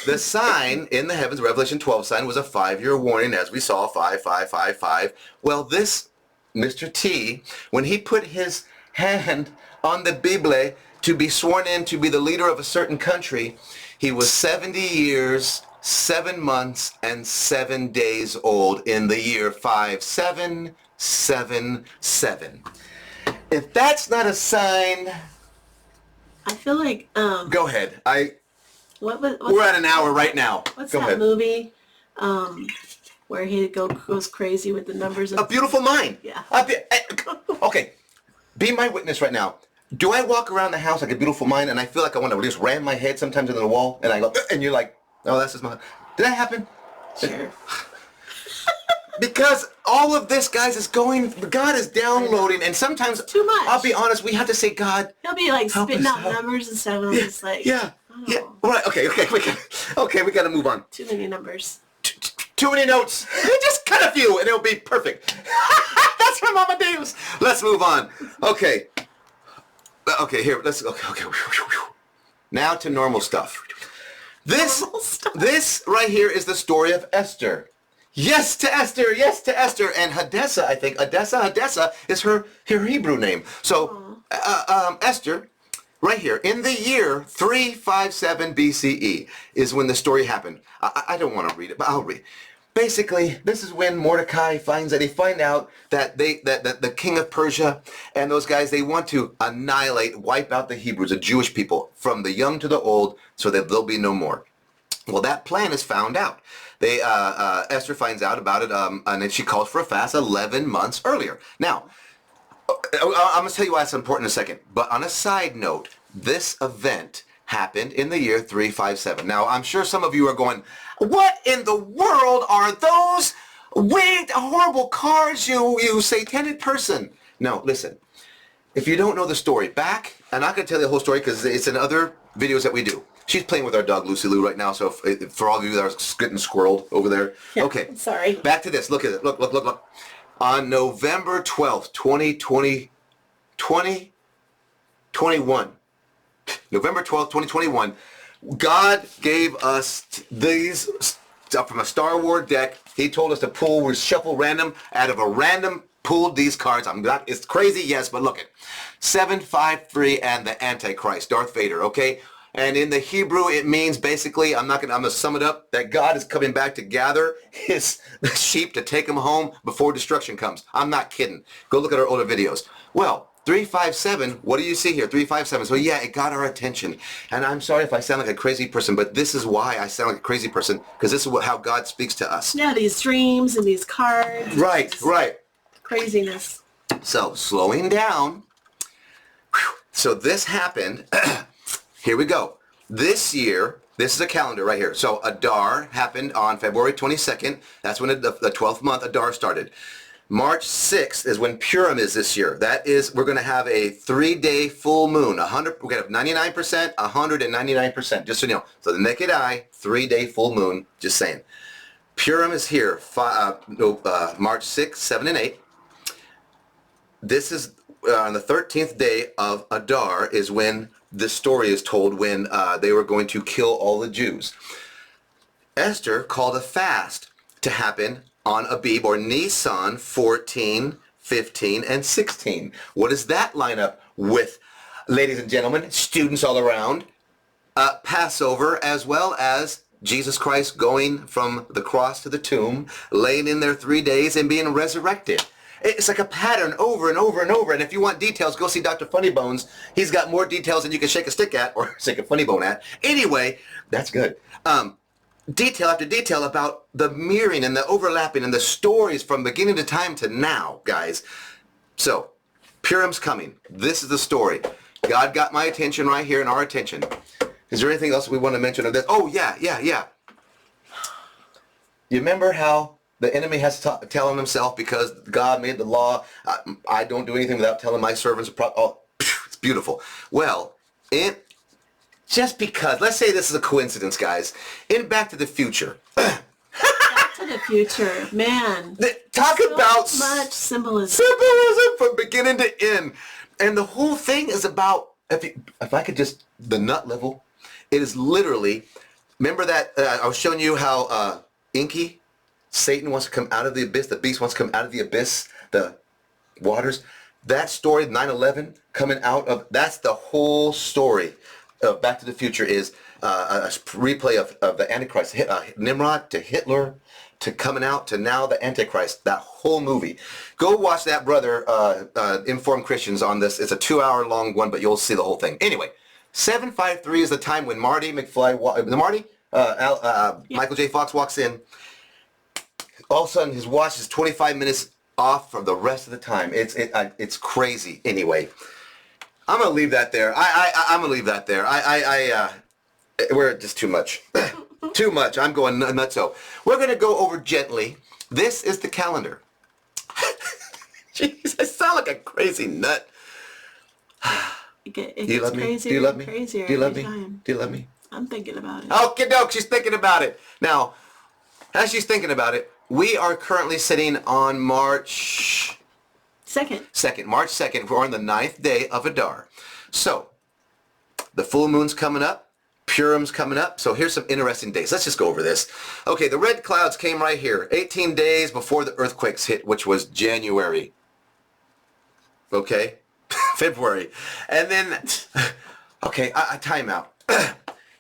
S1: the sign in the heavens, Revelation 12 sign, was a 5-year warning, as we saw, 5555. Well, this Mr. T, when he put his hand on the Bible to be sworn in to be the leader of a certain country, he was 70 years, 7 months, and 7 days old in the year 5777. If that's not a sign,
S2: I feel like
S1: go ahead.
S2: We're
S1: at an hour right now.
S2: What's
S1: Go
S2: that
S1: ahead.
S2: movie where he goes crazy with the numbers?
S1: A Beautiful Mind.
S2: Yeah.
S1: Okay. Be my witness right now. Do I walk around the house like a beautiful mind and I feel like I want to just ram my head sometimes into the wall and I go, and you're like, oh, that's just my... Did that happen?
S2: Sure.
S1: Because all of this, guys, is going, God is downloading, and sometimes,
S2: Too much.
S1: I'll be honest, we have to say, God,
S2: He'll be like
S1: help
S2: spitting
S1: us
S2: out
S1: out.
S2: numbers and stuff, and I'm just like,
S1: yeah,
S2: oh,
S1: yeah, right, okay, we got to move on.
S2: too many numbers.
S1: Too many notes. Just cut a few, and it'll be perfect. That's from Mama Davis. Let's move on. Okay. Okay, here, okay. Now to normal stuff. This right here is the story of Esther. Yes to Esther, and Hadassah, I think. Hadassah is her Hebrew name. So, Esther, right here, in the year 357 BCE is when the story happened. I don't want to read it, but I'll read. Basically, this is when Mordecai they find out that the king of Persia and those guys, they want to wipe out the Hebrews, the Jewish people, from the young to the old, so that there'll be no more. Well, that plan is found out. Esther finds out about it, and then she calls for a fast 11 months earlier. Now, I'm going to tell you why it's important in a second. But on a side note, this event happened in the year 357. Now, I'm sure some of you are going, what in the world are those wigged, horrible cars, you satanic person? No, listen. If you don't know the story, I'm not going to tell you the whole story because it's in other videos that we do. She's playing with our dog, Lucy Lou, right now, so for all of you that are getting squirred over there.
S2: Yeah,
S1: okay.
S2: sorry.
S1: Back to this. Look at it. Look. On November 12th, 2021, November 12th, 2021, God gave us these from a Star Wars deck. He told us to shuffle random out of a random pooled these cards. It's crazy, yes, but look it. 753 and the Antichrist, Darth Vader, okay? And in the Hebrew, it means basically, I'm going to sum it up, that God is coming back to gather his sheep to take them home before destruction comes. I'm not kidding. Go look at our older videos. Well, 357, what do you see here? 357. So yeah, it got our attention. And I'm sorry if I sound like a crazy person, but this is why I sound like a crazy person, because this is how God speaks to us.
S2: Yeah, these dreams and these cards.
S1: Right.
S2: Craziness.
S1: So, slowing down. So this happened. Here we go. This year, this is a calendar right here. So Adar happened on February 22nd. That's when the 12th month Adar started. March 6th is when Purim is this year. That is, we're going to have a 3-day full moon. We're going to have 99%, 199%, just so you know. So the naked eye, 3-day full moon, just saying. Purim is here, March 6th, 7, and 8. This is on the 13th day of Adar is when this story is told, when they were going to kill all the Jews. Esther called a fast to happen on Abib or Nisan 14, 15, and 16. What does that line up with, ladies and gentlemen, students all around? Passover, as well as Jesus Christ going from the cross to the tomb, laying in there 3 days and being resurrected. It's like a pattern over and over and over. And if you want details, go see Dr. Funny Bones. He's got more details than you can shake a stick at or shake a funny bone at. Anyway, that's good. Detail after detail about the mirroring and the overlapping and the stories from beginning to time to now, guys. So, Purim's coming. This is the story. God got my attention right here and our attention. Is there anything else we want to mention of this? Oh, yeah. You remember how the enemy has to tell on himself because God made the law? I don't do anything without telling my servants. Oh, it's beautiful. Well, just because, let's say this is a coincidence, guys. In Back to the Future.
S2: Back to the Future, man.
S1: Talk
S2: so
S1: about
S2: much symbolism.
S1: Symbolism from beginning to end. And the whole thing is about, if I could just, the nut level, it is literally, remember that I was showing you how Inky, Satan wants to come out of the abyss, the beast wants to come out of the abyss, the waters. That story, 9/11, coming out of, that's the whole story of Back to the Future is a replay of the Antichrist, Nimrod to Hitler to coming out to now the Antichrist, that whole movie. Go watch that, brother, Informed Christians on this. It's a 2-hour long one, but you'll see the whole thing. Anyway, 7:53 is the time when Michael J. Fox walks in. All of a sudden, his watch is 25 minutes off from the rest of the time. It's crazy. Anyway, I'm gonna leave that there. I'm gonna leave that there. We're just too much. Too much. I'm going nutso. We're gonna go over gently. This is the calendar. Jeez, I sound like a crazy nut.
S2: It
S1: Do you love me? Do you love me? Do you love me? Do you love me?
S2: I'm thinking about it.
S1: Okie doke, she's thinking about it. Now, as she's thinking about it, we are currently sitting on March 2nd. March 2nd. We're on the 9th day of Adar. So, the full moon's coming up. Purim's coming up. So here's some interesting days. Let's just go over this. Okay, the red clouds came right here. 18 days before the earthquakes hit, which was January. Okay? February. And then, okay, time out.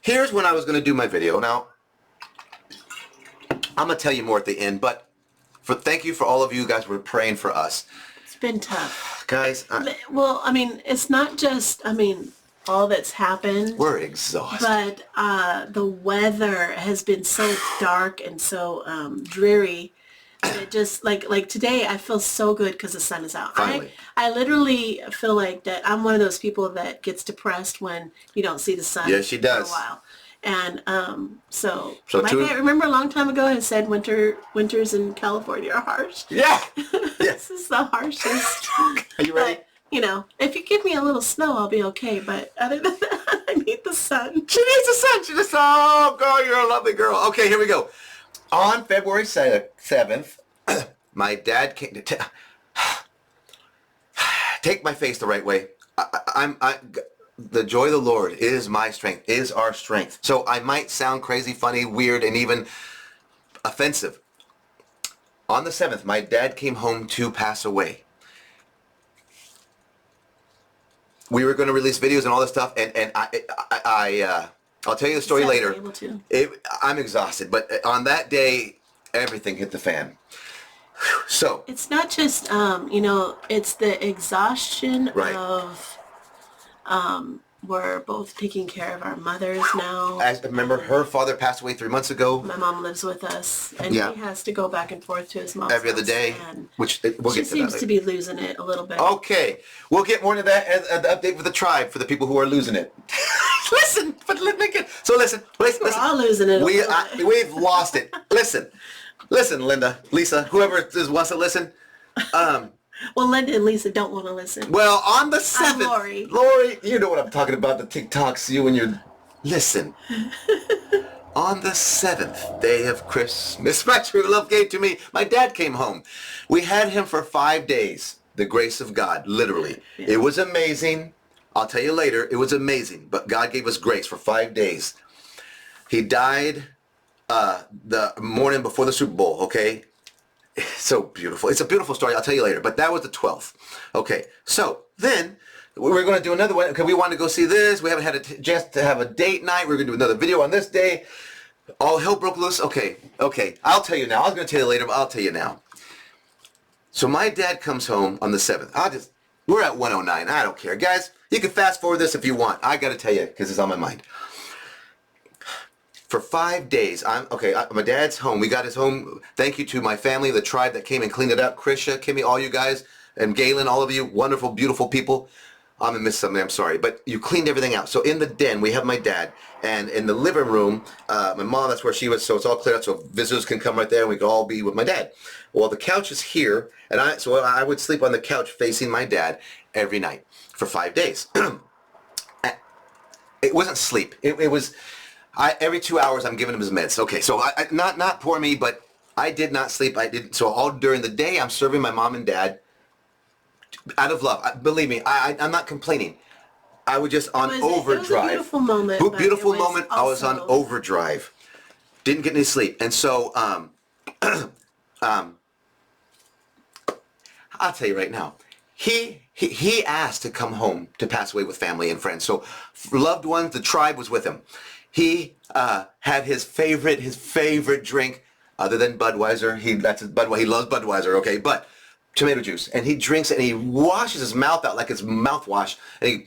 S1: Here's when I was going to do my video. Now, I'm going to tell you more at the end, but thank you for all of you guys who were praying for us.
S2: It's been tough.
S1: Guys.
S2: Well, I mean, it's not just, all that's happened.
S1: We're exhausted.
S2: But the weather has been so dark and so dreary. And it just, like today, I feel so good because the sun is out.
S1: Finally.
S2: I literally feel like that I'm one of those people that gets depressed when you don't see the sun
S1: Yes, she does.
S2: for a while. And so
S1: I
S2: remember a long time ago I said winters in California are harsh.
S1: Yeah.
S2: This is the harshest.
S1: Are you ready?
S2: But, if you give me a little snow, I'll be okay. But other than that, I need the sun.
S1: She needs the sun. She just, oh, girl, you're a lovely girl. Okay, here we go. On February 7th, my dad came to take my face the right way. The joy of the Lord is my strength, is our strength. So I might sound crazy, funny, weird, and even offensive. On the 7th, my dad came home to pass away. We were going to release videos and all this stuff, and I'll tell you the story later.
S2: Able to.
S1: I'm exhausted, but on that day, everything hit the fan. So
S2: it's not just it's the exhaustion
S1: right.
S2: of we're both taking care of our mothers now.
S1: I remember her father passed away 3 months ago.
S2: My mom lives with us, and he has to go back and forth to his mom's
S1: every other day,
S2: which
S1: we'll get to that.
S2: She seems to be losing it a little bit.
S1: Okay, we'll get more into that as an update for the tribe for the people who are losing it. Listen, but let me get listen.
S2: We're all losing it.
S1: We've lost it. Listen, Linda, Lisa, whoever wants to listen.
S2: Well, Linda and Lisa don't want to listen.
S1: Well, on the 7th,
S2: Lori,
S1: you know what I'm talking about, the TikToks, you and your... Listen. On the 7th day of Christmas, my true love gave to me. My dad came home. We had him for 5 days. The grace of God, literally. Yeah. It was amazing. I'll tell you later, it was amazing. But God gave us grace for 5 days. He died the morning before the Super Bowl, okay? So beautiful. It's a beautiful story. I'll tell you later. But that was the 12th. Okay. So then we're going to do another one. Okay. We wanted to go see this. We haven't had a chance to have a date night. We're going to do another video on this day. All hell broke loose. Okay. Okay. I'll tell you now. I was going to tell you later, but I'll tell you now. So my dad comes home on the 7th. We're at 109. I don't care. Guys, you can fast forward this if you want. I got to tell you, because it's on my mind. For 5 days, my dad's home. We got his home. Thank you to my family, the tribe that came and cleaned it up. Krisha, Kimmy, all you guys, and Galen, all of you, wonderful, beautiful people. I'm gonna miss something, I'm sorry, but you cleaned everything out. So in the den, we have my dad, and in the living room, my mom, that's where she was, so it's all clear out, so visitors can come right there, and we can all be with my dad. Well, the couch is here, and I would sleep on the couch facing my dad every night for 5 days. It wasn't sleep. It was, every 2 hours I'm giving him his meds. Okay, so not poor me, but I did not sleep. So all during the day, I'm serving my mom and dad out of love. Believe me, I'm not complaining. I was just on overdrive. It was a
S2: beautiful moment.
S1: Beautiful moment. I was on overdrive. Didn't get any sleep. And so, I'll tell you right now, he asked to come home to pass away with family and friends. So loved ones, the tribe was with him. He had his favorite drink other than Budweiser. That's his Budweiser. He loves Budweiser, okay? But tomato juice, and he drinks it, and he washes his mouth out like it's mouthwash, and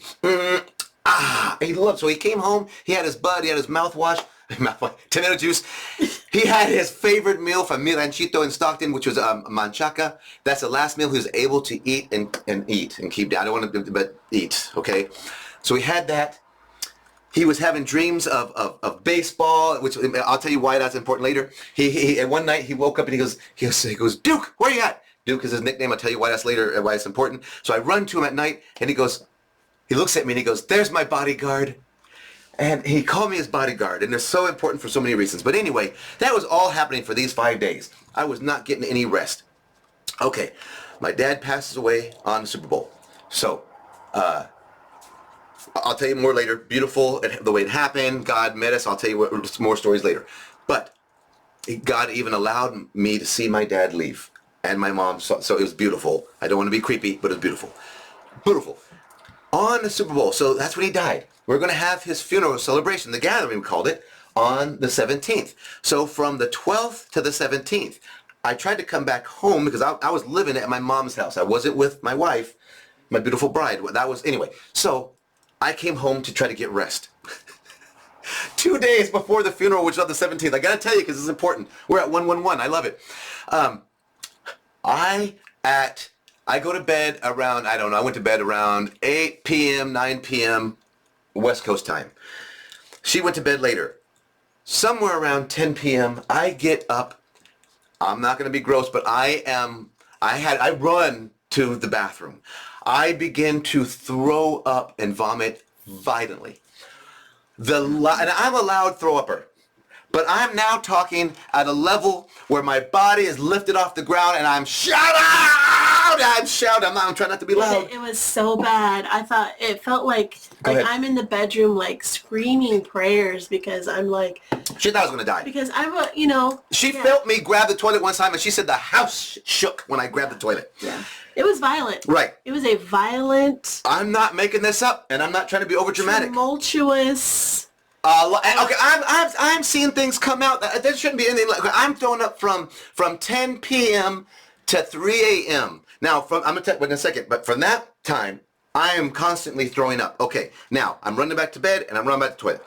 S1: he loves. So he came home, he had his Bud, he had his mouthwash, tomato juice. He had his favorite meal from Mi Ranchito in Stockton, which was manchaca. That's the last meal he was able to eat and keep down. I don't want to, but eat, okay? So he had that. He was having dreams of baseball, which I'll tell you why that's important later. And one night he woke up and he goes, Duke, where you at? Duke is his nickname. I'll tell you why that's later, why it's important. So I run to him at night, and he looks at me and he goes, there's my bodyguard. And he called me his bodyguard, and they're so important for so many reasons. But anyway, that was all happening for these 5 days. I was not getting any rest. Okay, my dad passes away on the Super Bowl. So, I'll tell you more later. Beautiful, the way it happened. God met us. I'll tell you more stories later. But God even allowed me to see my dad leave. And my mom, so it was beautiful. I don't want to be creepy, but it was beautiful. Beautiful. On the Super Bowl, so that's when he died. We're going to have his funeral celebration, the gathering we called it, on the 17th. So from the 12th to the 17th, I tried to come back home because I was living at my mom's house. I wasn't with my wife, my beautiful bride. Anyway. So I came home to try to get rest. 2 days before the funeral, which is on the 17th. I got to tell you because it's important. We're at 111. I love it. I go to bed around, I don't know, I went to bed around 8 p.m., 9 p.m. West Coast time. She went to bed later. Somewhere around 10 p.m., I get up. I'm not going to be gross, but I run to the bathroom. I begin to throw up and vomit violently. And I'm a loud throw-upper. But I'm now talking at a level where my body is lifted off the ground and I'm shouting. I'm trying not to be loud.
S2: It was so bad. It felt like I'm in the bedroom like screaming prayers because I'm like.
S1: She thought I was going to die.
S2: Because
S1: She felt me grab the toilet one time and she said the house shook when I grabbed the toilet.
S2: Yeah. It was violent.
S1: Right.
S2: It was a violent.
S1: I'm not making this up and I'm not trying to be overdramatic.
S2: Tumultuous.
S1: Okay, I'm seeing things come out. There shouldn't be anything like. I'm throwing up from 10 p.m. to 3 a.m. Now, I'm gonna tell you in a second, but from that time, I am constantly throwing up. Okay, now I'm running back to bed and I'm running back to the toilet.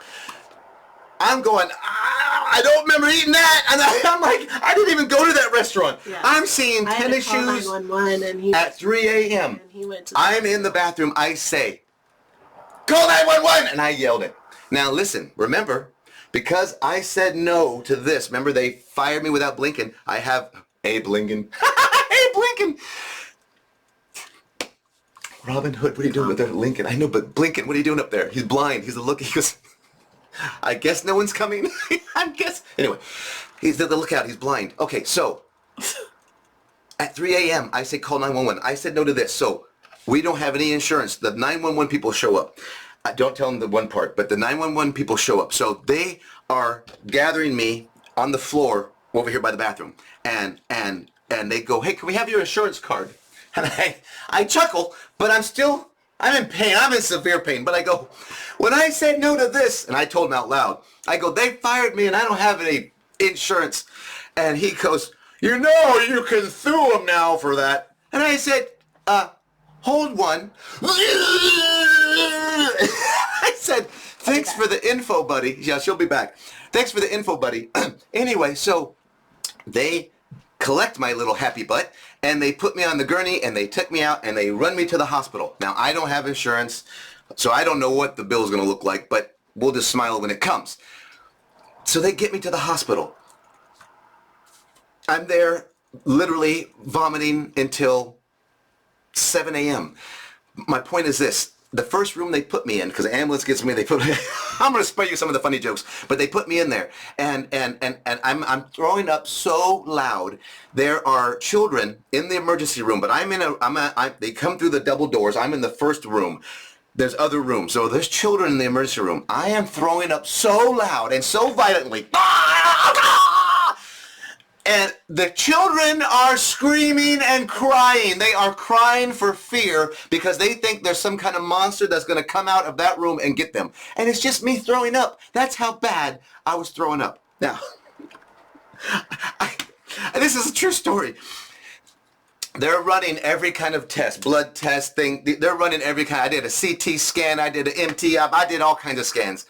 S1: I'm going. I don't remember eating that, and I'm like, I didn't even go to that restaurant. Yeah. I'm seeing tennis shoes at 3 a.m. I'm in the bathroom. I say, call 911, and I yelled it. Now listen, remember, because I said no to this, remember they fired me without blinking. I have Abe Lincoln. Abe Lincoln. Robin Hood, what are you doing with that Lincoln? I know, but Blinken, what are you doing up there? He's blind. He's looking. He goes, I guess no one's coming. Anyway, he's the lookout. He's blind. Okay, so at 3 a.m., I say call 911. I said no to this. So we don't have any insurance. The 911 people show up. Don't tell them the one part, but the 911 people show up. So they are gathering me on the floor over here by the bathroom. And they go, hey, can we have your insurance card? And I chuckle, but I'm in pain. I'm in severe pain. But I go, when I said no to this, and I told him out loud, I go, they fired me and I don't have any insurance. And he goes, you know you can sue them now for that. And I said, hold one. I said, thanks for the info, buddy. Yeah, she'll be back. Thanks for the info, buddy. Anyway, so they collect my little happy butt, and they put me on the gurney, and they took me out, and they run me to the hospital. Now, I don't have insurance, so I don't know what the bill is going to look like, but we'll just smile when it comes. So they get me to the hospital. I'm there literally vomiting until 7 a.m. My point is this. The first room they put me in, because the ambulance gets me, I'm going to spare you some of the funny jokes, but they put me in there, and I'm throwing up so loud. There are children in the emergency room, but they come through the double doors. I'm in the first room. There's other rooms. So there's children in the emergency room. I am throwing up so loud and so violently. And the children are screaming and crying. They are crying for fear because they think there's some kind of monster that's going to come out of that room and get them. And it's just me throwing up. That's how bad I was throwing up. Now, this is a true story. They're running every kind of test, blood test thing. They're running every kind. I did a CT scan. I did an MT. I did all kinds of scans.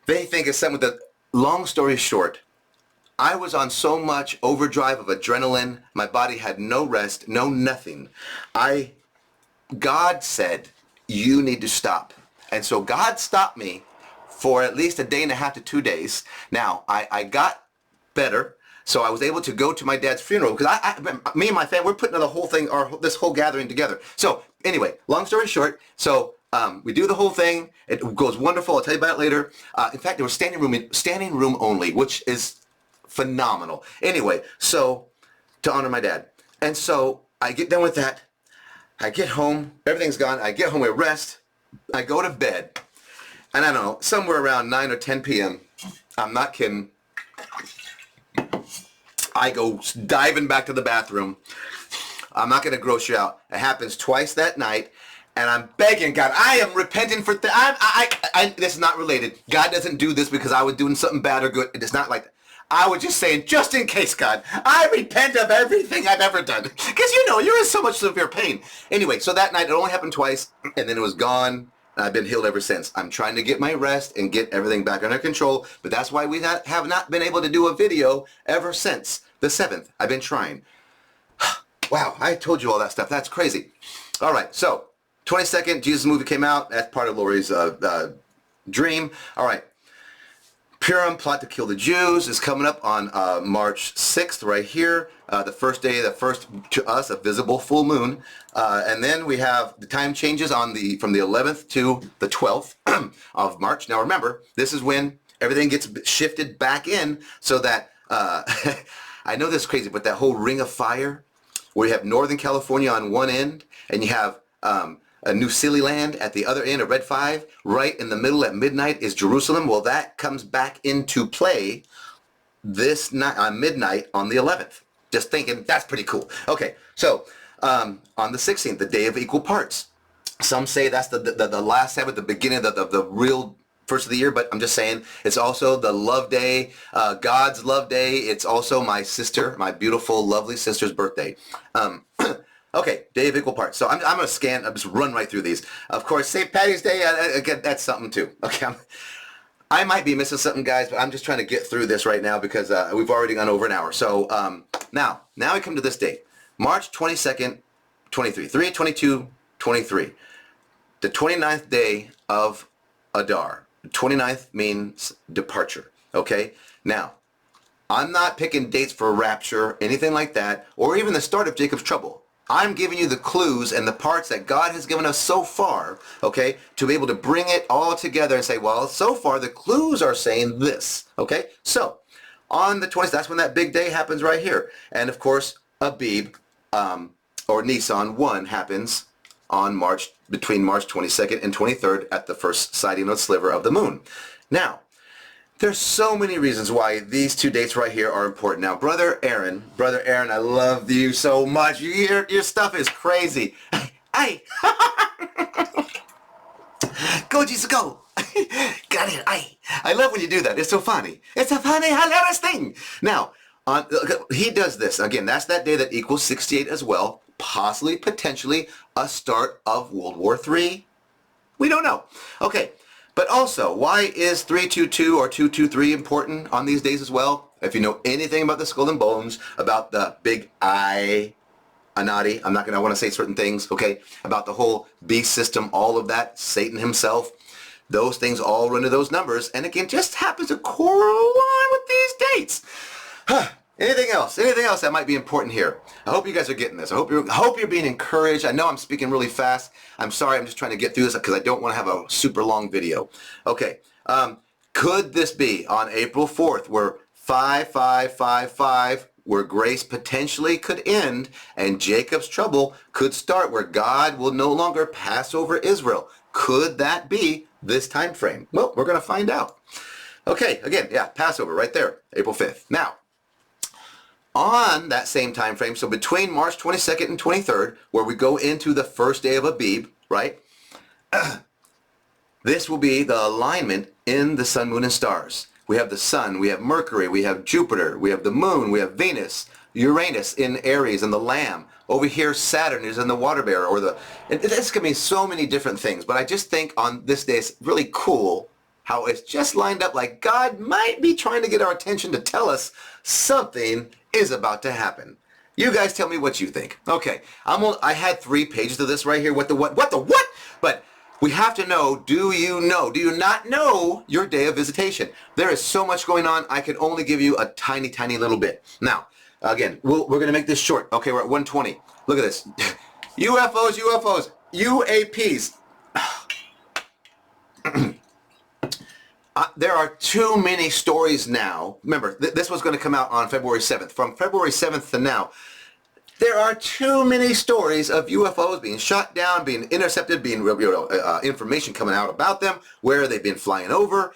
S1: They think it's something with long story short, I was on so much overdrive of adrenaline. My body had no rest, no nothing. God said, you need to stop. And so God stopped me for at least a day and a half to 2 days. Now, I got better. So I was able to go to my dad's funeral because me and my family, we're putting the whole thing, this whole gathering together. So anyway, long story short, so we do the whole thing. It goes wonderful. I'll tell you about it later. In fact, there was standing room only, which is phenomenal. Anyway, so to honor my dad. And so I get done with that. I get home. Everything's gone. I get home. I rest. I go to bed. And I don't know, somewhere around 9 or 10 p.m., I'm not kidding, I go diving back to the bathroom. I'm not going to gross you out. It happens twice that night. And I'm begging God, I am repenting for this is not related. God doesn't do this because I was doing something bad or good. It's not like that. I was just saying, just in case, God, I repent of everything I've ever done. Because, you're in so much severe pain. Anyway, so that night, it only happened twice, and then it was gone, and I've been healed ever since. I'm trying to get my rest and get everything back under control, but that's why we have not been able to do a video ever since the 7th. I've been trying. Wow, I told you all that stuff. That's crazy. All right, so 22nd, Jesus movie came out. That's part of Lori's dream. All right. Purim, plot to kill the Jews, is coming up on March 6th right here. The first day, to us, a visible full moon. And then we have the time changes from the 11th to the 12th of March. Now remember, this is when everything gets shifted back in so that, I know this is crazy, but that whole ring of fire, where you have Northern California on one end, and you have a New Silly Land at the other end, a Red 5. Right in the middle at midnight is Jerusalem. Well, that comes back into play this night, on midnight on the 11th. Just thinking, that's pretty cool. Okay, so on the 16th, the day of equal parts. Some say that's the last Sabbath, the beginning of the real first of the year, but I'm just saying it's also the love day, God's love day. It's also my sister, my beautiful, lovely sister's birthday. Okay, day of equal parts. So I'm going to scan, I'll just run right through these. Of course, St. Patty's Day, again, that's something too. Okay, I might be missing something, guys, but I'm just trying to get through this right now because we've already gone over an hour. So now we come to this date, March 22nd, 23, 3/22/23, the 29th day of Adar. 29th means departure, okay? Now, I'm not picking dates for rapture, anything like that, or even the start of Jacob's trouble. I'm giving you the clues and the parts that God has given us so far, okay, to be able to bring it all together and say, well, so far the clues are saying this, okay? So, on the 20th, that's when that big day happens right here. And of course, Abib, or Nisan 1 happens on between March 22nd and 23rd at the first sighting of sliver of the moon. Now, there's so many reasons why these two dates right here are important. Now, Brother Aaron, I love you so much. Your stuff is crazy. Hey, go Jesus, go. Got it. I love when you do that. It's so funny. It's a funny, hilarious thing. Now, He does this. Again, that's that day that equals 68 as well. Possibly, potentially, a start of World War III. We don't know. Okay, but also, why is 322 or 223 important on these days as well? If you know anything about the skull and bones, about the big I, Anadi, I'm not going to want to say certain things, okay, about the whole beast system, all of that, Satan himself, those things all run to those numbers, and again, just happens to correlate with these dates. Anything else? Anything else that might be important here? I hope you guys are getting this. I hope you're being encouraged. I know I'm speaking really fast. I'm sorry. I'm just trying to get through this because I don't want to have a super long video. Okay. Could this be on April 4th where 5555, where grace potentially could end and Jacob's trouble could start, where God will no longer pass over Israel? Could that be this time frame? Well, we're going to find out. Okay. Again, yeah, Passover right there, April 5th. Now, on that same time frame, so between March 22nd and 23rd, where we go into the first day of Abib, right? This will be the alignment in the sun, moon, and stars. We have the sun, we have Mercury, we have Jupiter, we have the moon, we have Venus, Uranus in Aries, and the Lamb. Over here, Saturn is in the water bearer, or the... This could mean so many different things, but I just think on this day it's really cool how it's just lined up like God might be trying to get our attention to tell us something is about to happen. You guys tell me what you think. Okay, I had 3 pages of this right here. What the what? But we have to know, do you not know your day of visitation? There is so much going on, I can only give you a tiny, tiny little bit. Now, again, we're going to make this short. Okay, we're at 120. Look at this. UFOs, UAPs. There are too many stories now. Remember, this was going to come out on February 7th. From February 7th to now, there are too many stories of UFOs being shot down, being intercepted, being information coming out about them, where they've been flying over,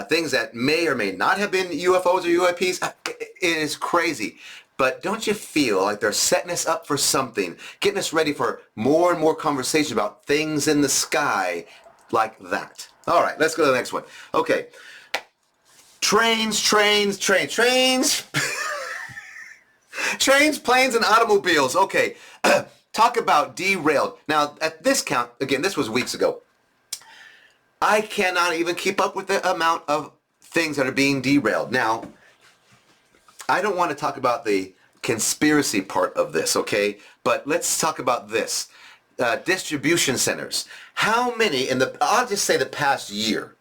S1: things that may or may not have been UFOs or UAPs. It is crazy. But don't you feel like they're setting us up for something, getting us ready for more and more conversation about things in the sky like that? All right, let's go to the next one. Okay. Trains. Trains, planes, and automobiles. Okay. Talk about derailed. Now, at this count, again, this was weeks ago. I cannot even keep up with the amount of things that are being derailed. Now, I don't want to talk about the conspiracy part of this, okay? But let's talk about this. Distribution centers. How many I'll just say the past year,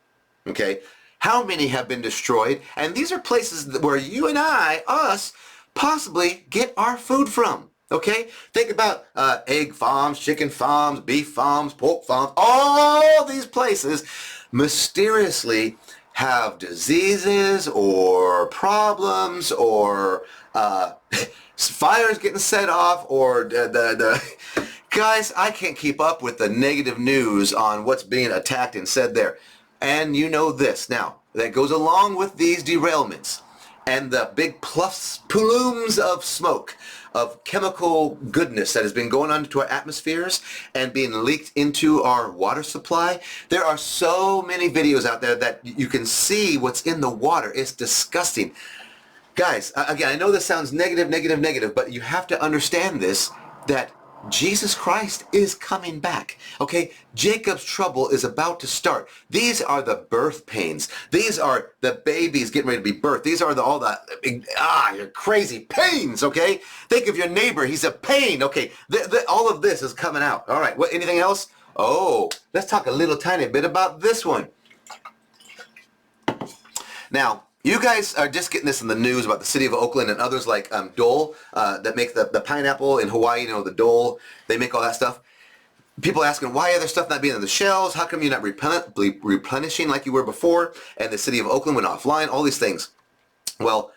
S1: okay? How many have been destroyed? And these are places where you and us, possibly get our food from, okay? Think about egg farms, chicken farms, beef farms, pork farms. All these places mysteriously have diseases or problems or fires getting set off or the Guys, I can't keep up with the negative news on what's being attacked and said there. And you know this. Now, that goes along with these derailments and the big plumes of smoke, of chemical goodness that has been going on into our atmospheres and being leaked into our water supply. There are so many videos out there that you can see what's in the water. It's disgusting. Guys, again, I know this sounds negative, but you have to understand this, that Jesus Christ is coming back, okay? Jacob's trouble is about to start. These are the birth pains. These are the babies getting ready to be birthed. These are all the your crazy pains, okay? Think of your neighbor. He's a pain, okay? All of this is coming out. All right, what? Anything else? Oh, let's talk a little tiny bit about this one. Now, you guys are just getting this in the news about the city of Oakland and others like Dole that make the pineapple in Hawaii, the Dole. They make all that stuff. People asking, why are there stuff not being in the shelves? How come you're not replenishing like you were before? And the city of Oakland went offline, all these things. Well,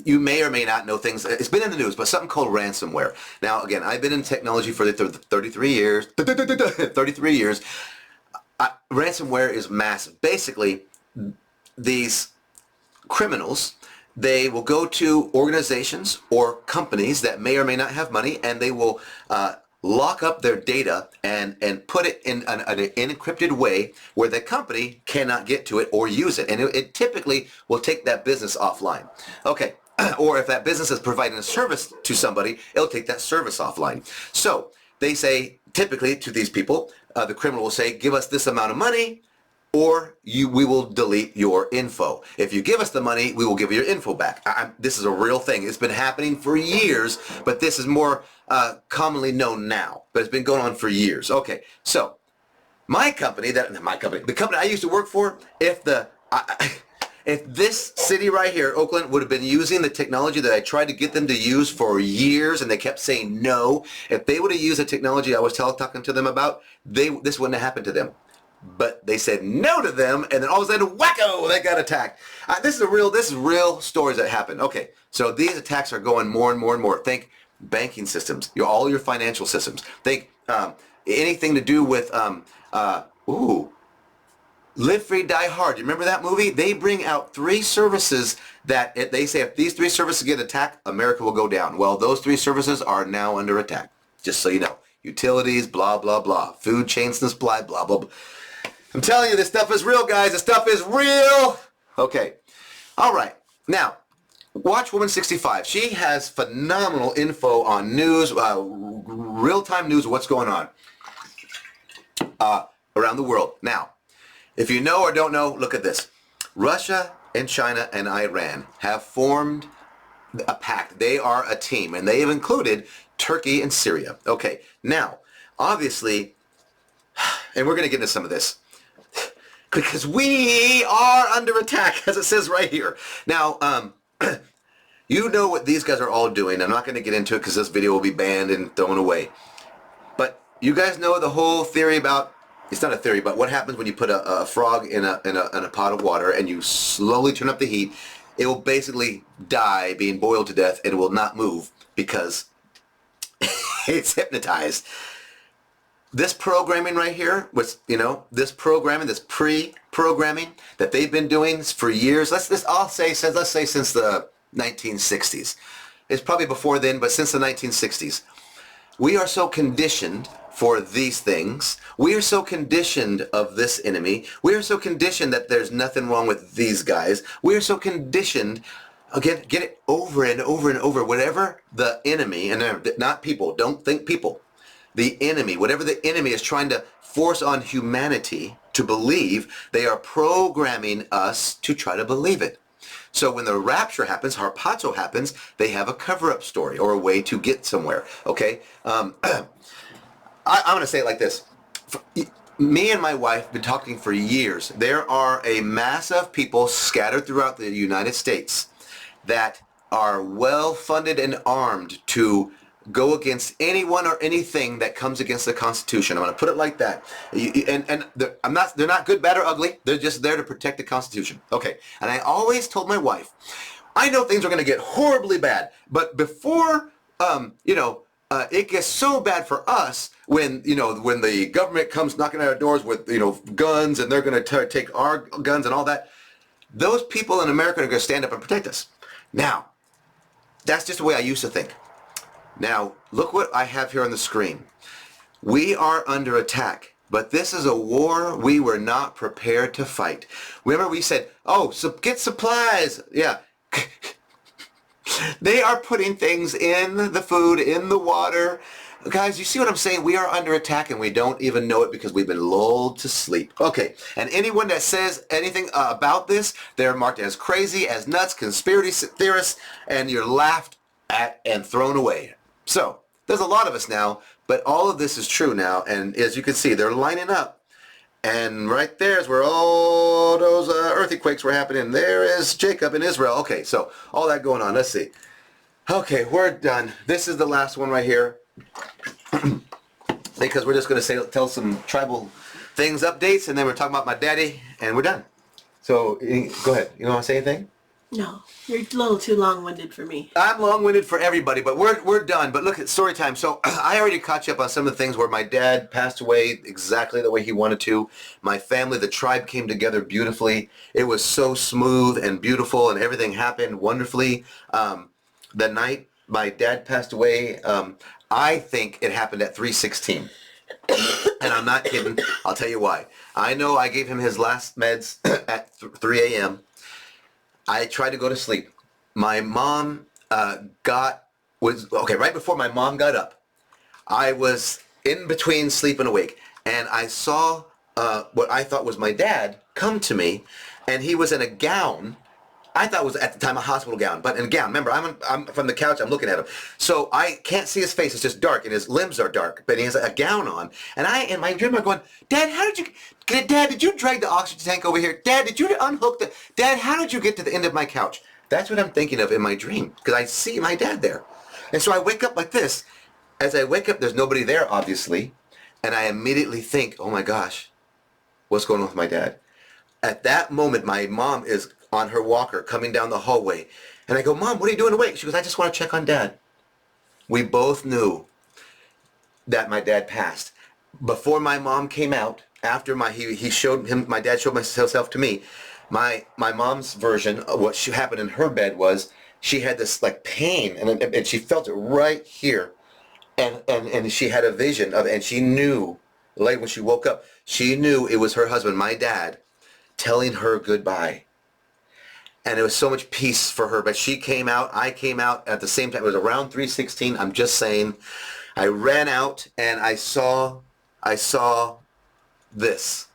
S1: you may or may not know things. It's been in the news, but something called ransomware. Now, again, I've been in technology for 33 years. 33 years. Ransomware is massive. Basically, these criminals, they will go to organizations or companies that may or may not have money, and they will lock up their data and put it in an encrypted way where the company cannot get to it or use it. And it typically will take that business offline. Okay, or if that business is providing a service to somebody, it'll take that service offline. So they say, typically to these people, the criminal will say, give us this amount of money, or we will delete your info. If you give us the money, we will give you your info back. This is a real thing. It's been happening for years, but this is more commonly known now. But it's been going on for years. Okay, so the company I used to work for, if this city right here, Oakland, would have been using the technology that I tried to get them to use for years, and they kept saying no, if they would have used the technology I was talking to them about, this wouldn't have happened to them. But they said no to them, and then all of a sudden, wacko, they got attacked. This is real stories that happen. Okay, so these attacks are going more and more and more. Think banking systems, all your financial systems. Think anything to do with Live Free, Die Hard. You remember that movie? They bring out 3 services that they say if these 3 services get attacked, America will go down. Well, those 3 services are now under attack, just so you know. Utilities, blah, blah, blah. Food chain supply, blah, blah, blah. I'm telling you, this stuff is real, guys. This stuff is real. Okay. All right. Now, watch Woman 65. She has phenomenal info on news, real-time news of what's going on around the world. Now, if you know or don't know, look at this. Russia and China and Iran have formed a pact. They are a team, and they have included Turkey and Syria. Okay, now, obviously, and we're going to get into some of this, because we are under attack, as it says right here. Now, you know what these guys are all doing. I'm not going to get into it because this video will be banned and thrown away. But you guys know the whole theory about, it's not a theory, but what happens when you put a frog in a pot of water and you slowly turn up the heat, it will basically die being boiled to death, and it will not move because it's hypnotized. This programming right here was, this programming, this pre-programming that they've been doing for years. Let's say since the 1960s. It's probably before then, but since the 1960s. We are so conditioned for these things. We are so conditioned of this enemy. We are so conditioned that there's nothing wrong with these guys. We are so conditioned. Again, get it over and over and over. Whatever the enemy, and not people, don't think people. The enemy, whatever the enemy is trying to force on humanity to believe, they are programming us to try to believe it. So when the rapture happens, harpazo happens, they have a cover-up story or a way to get somewhere. Okay? I'm going to say it like this. Me and my wife have been talking for years. There are a mass of people scattered throughout the United States that are well-funded and armed to go against anyone or anything that comes against the Constitution. I'm going to put it like that. And they're not good, bad, or ugly. They're just there to protect the Constitution. Okay. And I always told my wife, I know things are going to get horribly bad, but before, it gets so bad for us when the government comes knocking at our doors with, guns, and they're going to take our guns and all that. Those people in America are going to stand up and protect us. Now, that's just the way I used to think. Now, look what I have here on the screen. We are under attack, but this is a war we were not prepared to fight. Remember we said, get supplies. Yeah. They are putting things in the food, in the water. Guys, you see what I'm saying? We are under attack and we don't even know it because we've been lulled to sleep. Okay, and anyone that says anything about this, they're marked as crazy, as nuts, conspiracy theorists, and you're laughed at and thrown away. So, there's a lot of us now, but all of this is true now, and as you can see, they're lining up. And right there is where all those earthquakes were happening. There is Jacob in Israel. Okay, so all that going on. Let's see. Okay, we're done. This is the last one right here. Because we're just going to tell some tribal things, updates, and then we're talking about my daddy, and we're done. So, go ahead. You want to say anything?
S2: No, you're a little too long-winded for me.
S1: I'm long-winded for everybody, but we're done. But look at story time. So I already caught you up on some of the things where my dad passed away exactly the way he wanted to. My family, the tribe came together beautifully. It was so smooth and beautiful, and everything happened wonderfully. The night my dad passed away, I think it happened at 3:16. And I'm not kidding. I'll tell you why. I know I gave him his last meds at 3 a.m. I tried to go to sleep. my mom right before my mom got up, I was in between sleep and awake, and I saw what I thought was my dad come to me, and he was in a gown. I thought it was at the time a hospital gown, but in a gown. Remember, I'm from the couch, I'm looking at him. So I can't see his face, it's just dark, and his limbs are dark, but he has a gown on. And in my dream, I'm going, Dad, Dad, did you drag the oxygen tank over here? Dad, did you unhook Dad, how did you get to the end of my couch? That's what I'm thinking of in my dream, because I see my dad there. And so I wake up like this. As I wake up, there's nobody there, obviously, and I immediately think, oh my gosh, what's going on with my dad? At that moment, my mom is on her walker coming down the hallway. And I go, Mom, what are you doing awake? She goes, I just want to check on Dad. We both knew that my dad passed. Before my mom came out, after my dad showed himself to me, my mom's version of what happened in her bed was she had this like pain, and she felt it right here. And she had a vision of, and she knew, like when she woke up, she knew it was her husband, my dad, telling her goodbye. And it was so much peace for her. But she came out, I came out at the same time. It was around 3:16. I'm just saying. I ran out and I saw this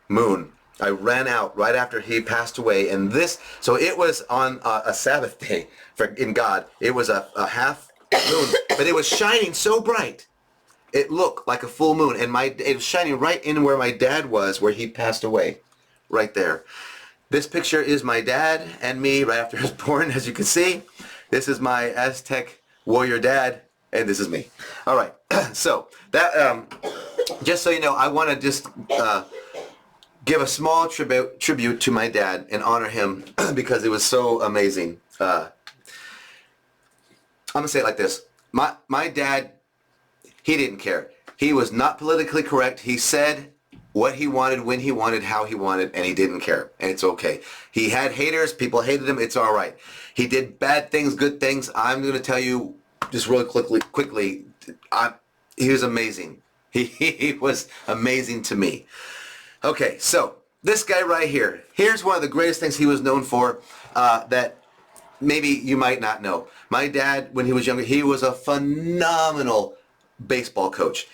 S1: moon. I ran out right after he passed away. And so it was on a Sabbath day in God. It was a half moon, but it was shining so bright. It looked like a full moon. And it was shining right in where my dad was, where he passed away. Right there. This picture is my dad and me right after he was born, as you can see. This is my Aztec warrior dad, and this is me. All right, so that just so you know, I want to just give a small tribute to my dad and honor him because it was so amazing. I'm gonna say it like this: my dad, he didn't care. He was not politically correct. He said what he wanted, when he wanted, how he wanted, and he didn't care. And it's okay. He had haters. People hated him. It's all right. He did bad things, good things. I'm going to tell you just really quickly, he was amazing. He was amazing to me. Okay, so this guy right here. Here's one of the greatest things he was known for that maybe you might not know. My dad, when he was younger, he was a phenomenal baseball coach.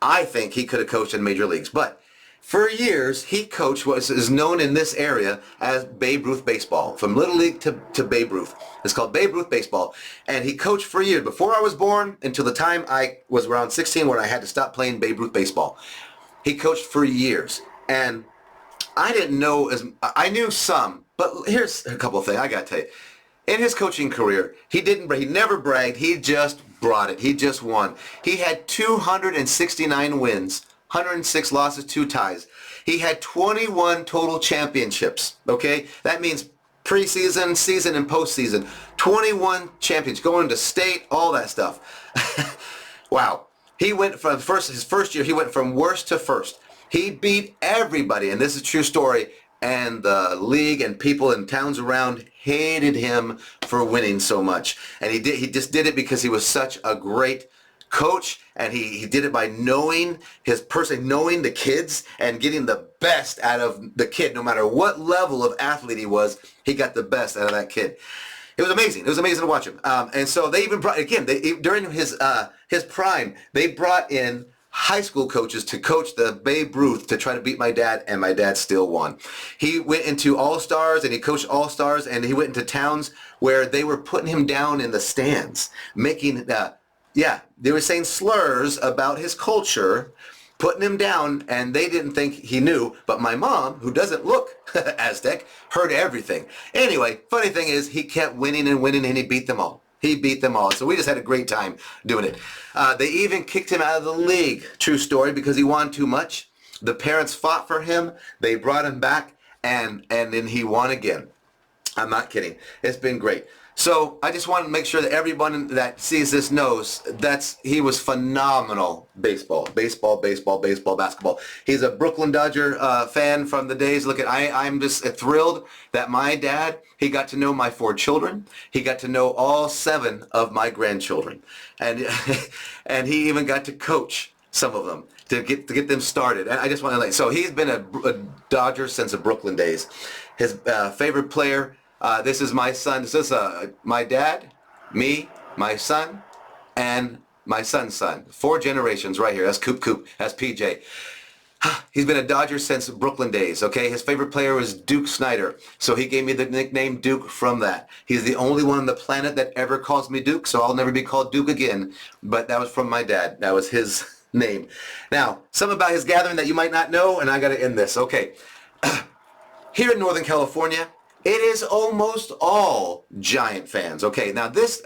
S1: I think he could have coached in major leagues, but for years, he coached what is known in this area as Babe Ruth baseball, from Little League to Babe Ruth. It's called Babe Ruth baseball. And he coached for years, before I was born until the time I was around 16 when I had to stop playing Babe Ruth baseball. He coached for years. And I didn't know, I knew some, but here's a couple of things I got to tell you. In his coaching career, he never bragged. He just brought it. He just won. He had 269 wins. 106 losses, 2 ties. He had 21 total championships, okay? That means preseason, season, and postseason. 21 champions, going to state, all that stuff. Wow. He went from his first year, he went from worst to first. He beat everybody, and this is a true story, and the league and people in towns around hated him for winning so much. And he just did it because he was such a great coach, and he did it by knowing his person, knowing the kids, and getting the best out of the kid. No matter what level of athlete he was, he got the best out of that kid. It was amazing. It was amazing to watch him. And so they even brought, again, during his prime, they brought in high school coaches to coach the Babe Ruth to try to beat my dad, and my dad still won. He went into All-Stars, and he coached All-Stars, and he went into towns where they were putting him down in the stands, making they were saying slurs about his culture, putting him down, and they didn't think he knew. But my mom, who doesn't look Aztec, heard everything. Anyway, funny thing is, he kept winning and winning, and he beat them all. He beat them all. So we just had a great time doing it. They even kicked him out of the league, true story, because he won too much. The parents fought for him. They brought him back, and then he won again. I'm not kidding. It's been great. So I just want to make sure that everyone that sees this knows he was phenomenal baseball, basketball. He's a Brooklyn Dodger fan from the days. Look, I'm just thrilled that my dad, he got to know my 4 children. He got to know all 7 of my grandchildren, and and he even got to coach some of them to get them started. And I just want to so he's been a Dodger since the Brooklyn days. His favorite player This is my son. This is my dad, me, my son, and my son's son. 4 generations right here. That's Coop Coop. That's PJ. He's been a Dodger since Brooklyn days, okay? His favorite player was Duke Snider, so he gave me the nickname Duke from that. He's the only one on the planet that ever calls me Duke, so I'll never be called Duke again, but that was from my dad. That was his name. Now, something about his gathering that you might not know, and I got to end this. Okay, here in Northern California, it is almost all Giant fans, okay? Now, this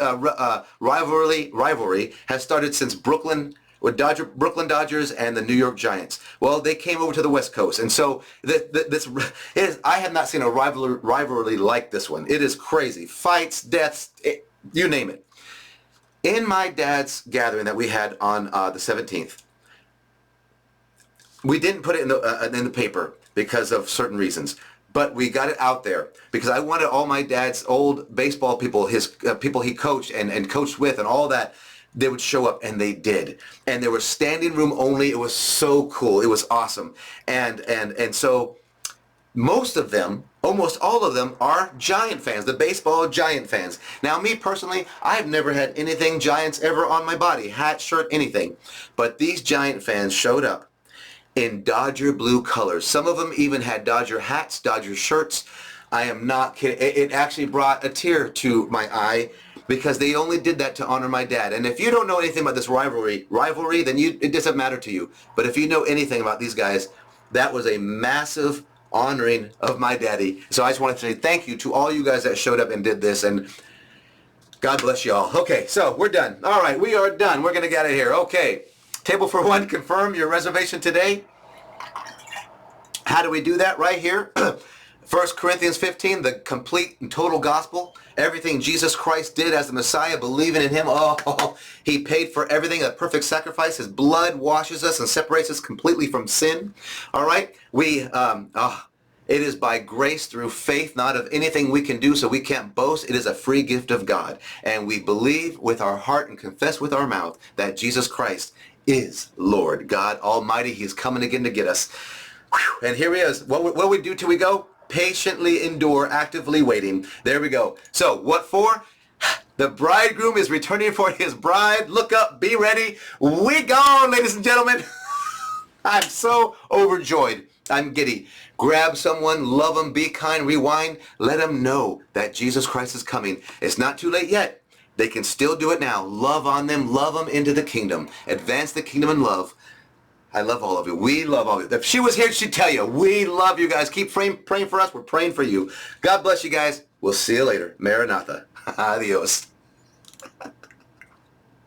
S1: rivalry has started since Brooklyn Dodgers and the New York Giants. Well, they came over to the West Coast, and so I have not seen a rivalry like this one. It is crazy. Fights, deaths, you name it. In my dad's gathering that we had on the 17th, we didn't put it in the paper because of certain reasons, but we got it out there because I wanted all my dad's old baseball people, his people he coached and coached with and all that, they would show up, and they did. And they were standing room only. It was so cool. It was awesome. And so most of them, almost all of them, are Giant fans, the baseball Giant fans. Now, me personally, I've never had anything Giants ever on my body, hat, shirt, anything. But these Giant fans showed up in Dodger blue colors. Some of them even had Dodger hats, Dodger shirts. I am not kidding. It actually brought a tear to my eye, because they only did that to honor my dad. And if you don't know anything about this rivalry, then it doesn't matter to you. But if you know anything about these guys, that was a massive honoring of my daddy. So I just wanted to say thank you to all you guys that showed up and did this, and God bless you all. Okay, so we're done. All right, we are done. We're going to get out of here. Okay, table for one, confirm your reservation today. How do we do that? Right here. 1 Corinthians 15, the complete and total gospel. Everything Jesus Christ did as the Messiah, believing in him. Oh, he paid for everything, a perfect sacrifice. His blood washes us and separates us completely from sin. All right? It is by grace through faith, not of anything we can do, so we can't boast. It is a free gift of God. And we believe with our heart and confess with our mouth that Jesus Christ is Lord, God Almighty. He's coming again to get us. Whew. And here he is. What we do till we go? Patiently endure, actively waiting. There we go. So what for? The bridegroom is returning for his bride. Look up, be ready. We gone, ladies and gentlemen. I'm so overjoyed. I'm giddy. Grab someone, love them, be kind, rewind. Let them know that Jesus Christ is coming. It's not too late yet. They can still do it now. Love on them, love them into the kingdom. Advance the kingdom in love. I love all of you. We love all of you. If she was here, she'd tell you, we love you guys. Keep praying for us. We're praying for you. God bless you guys. We'll see you later. Maranatha. Adios.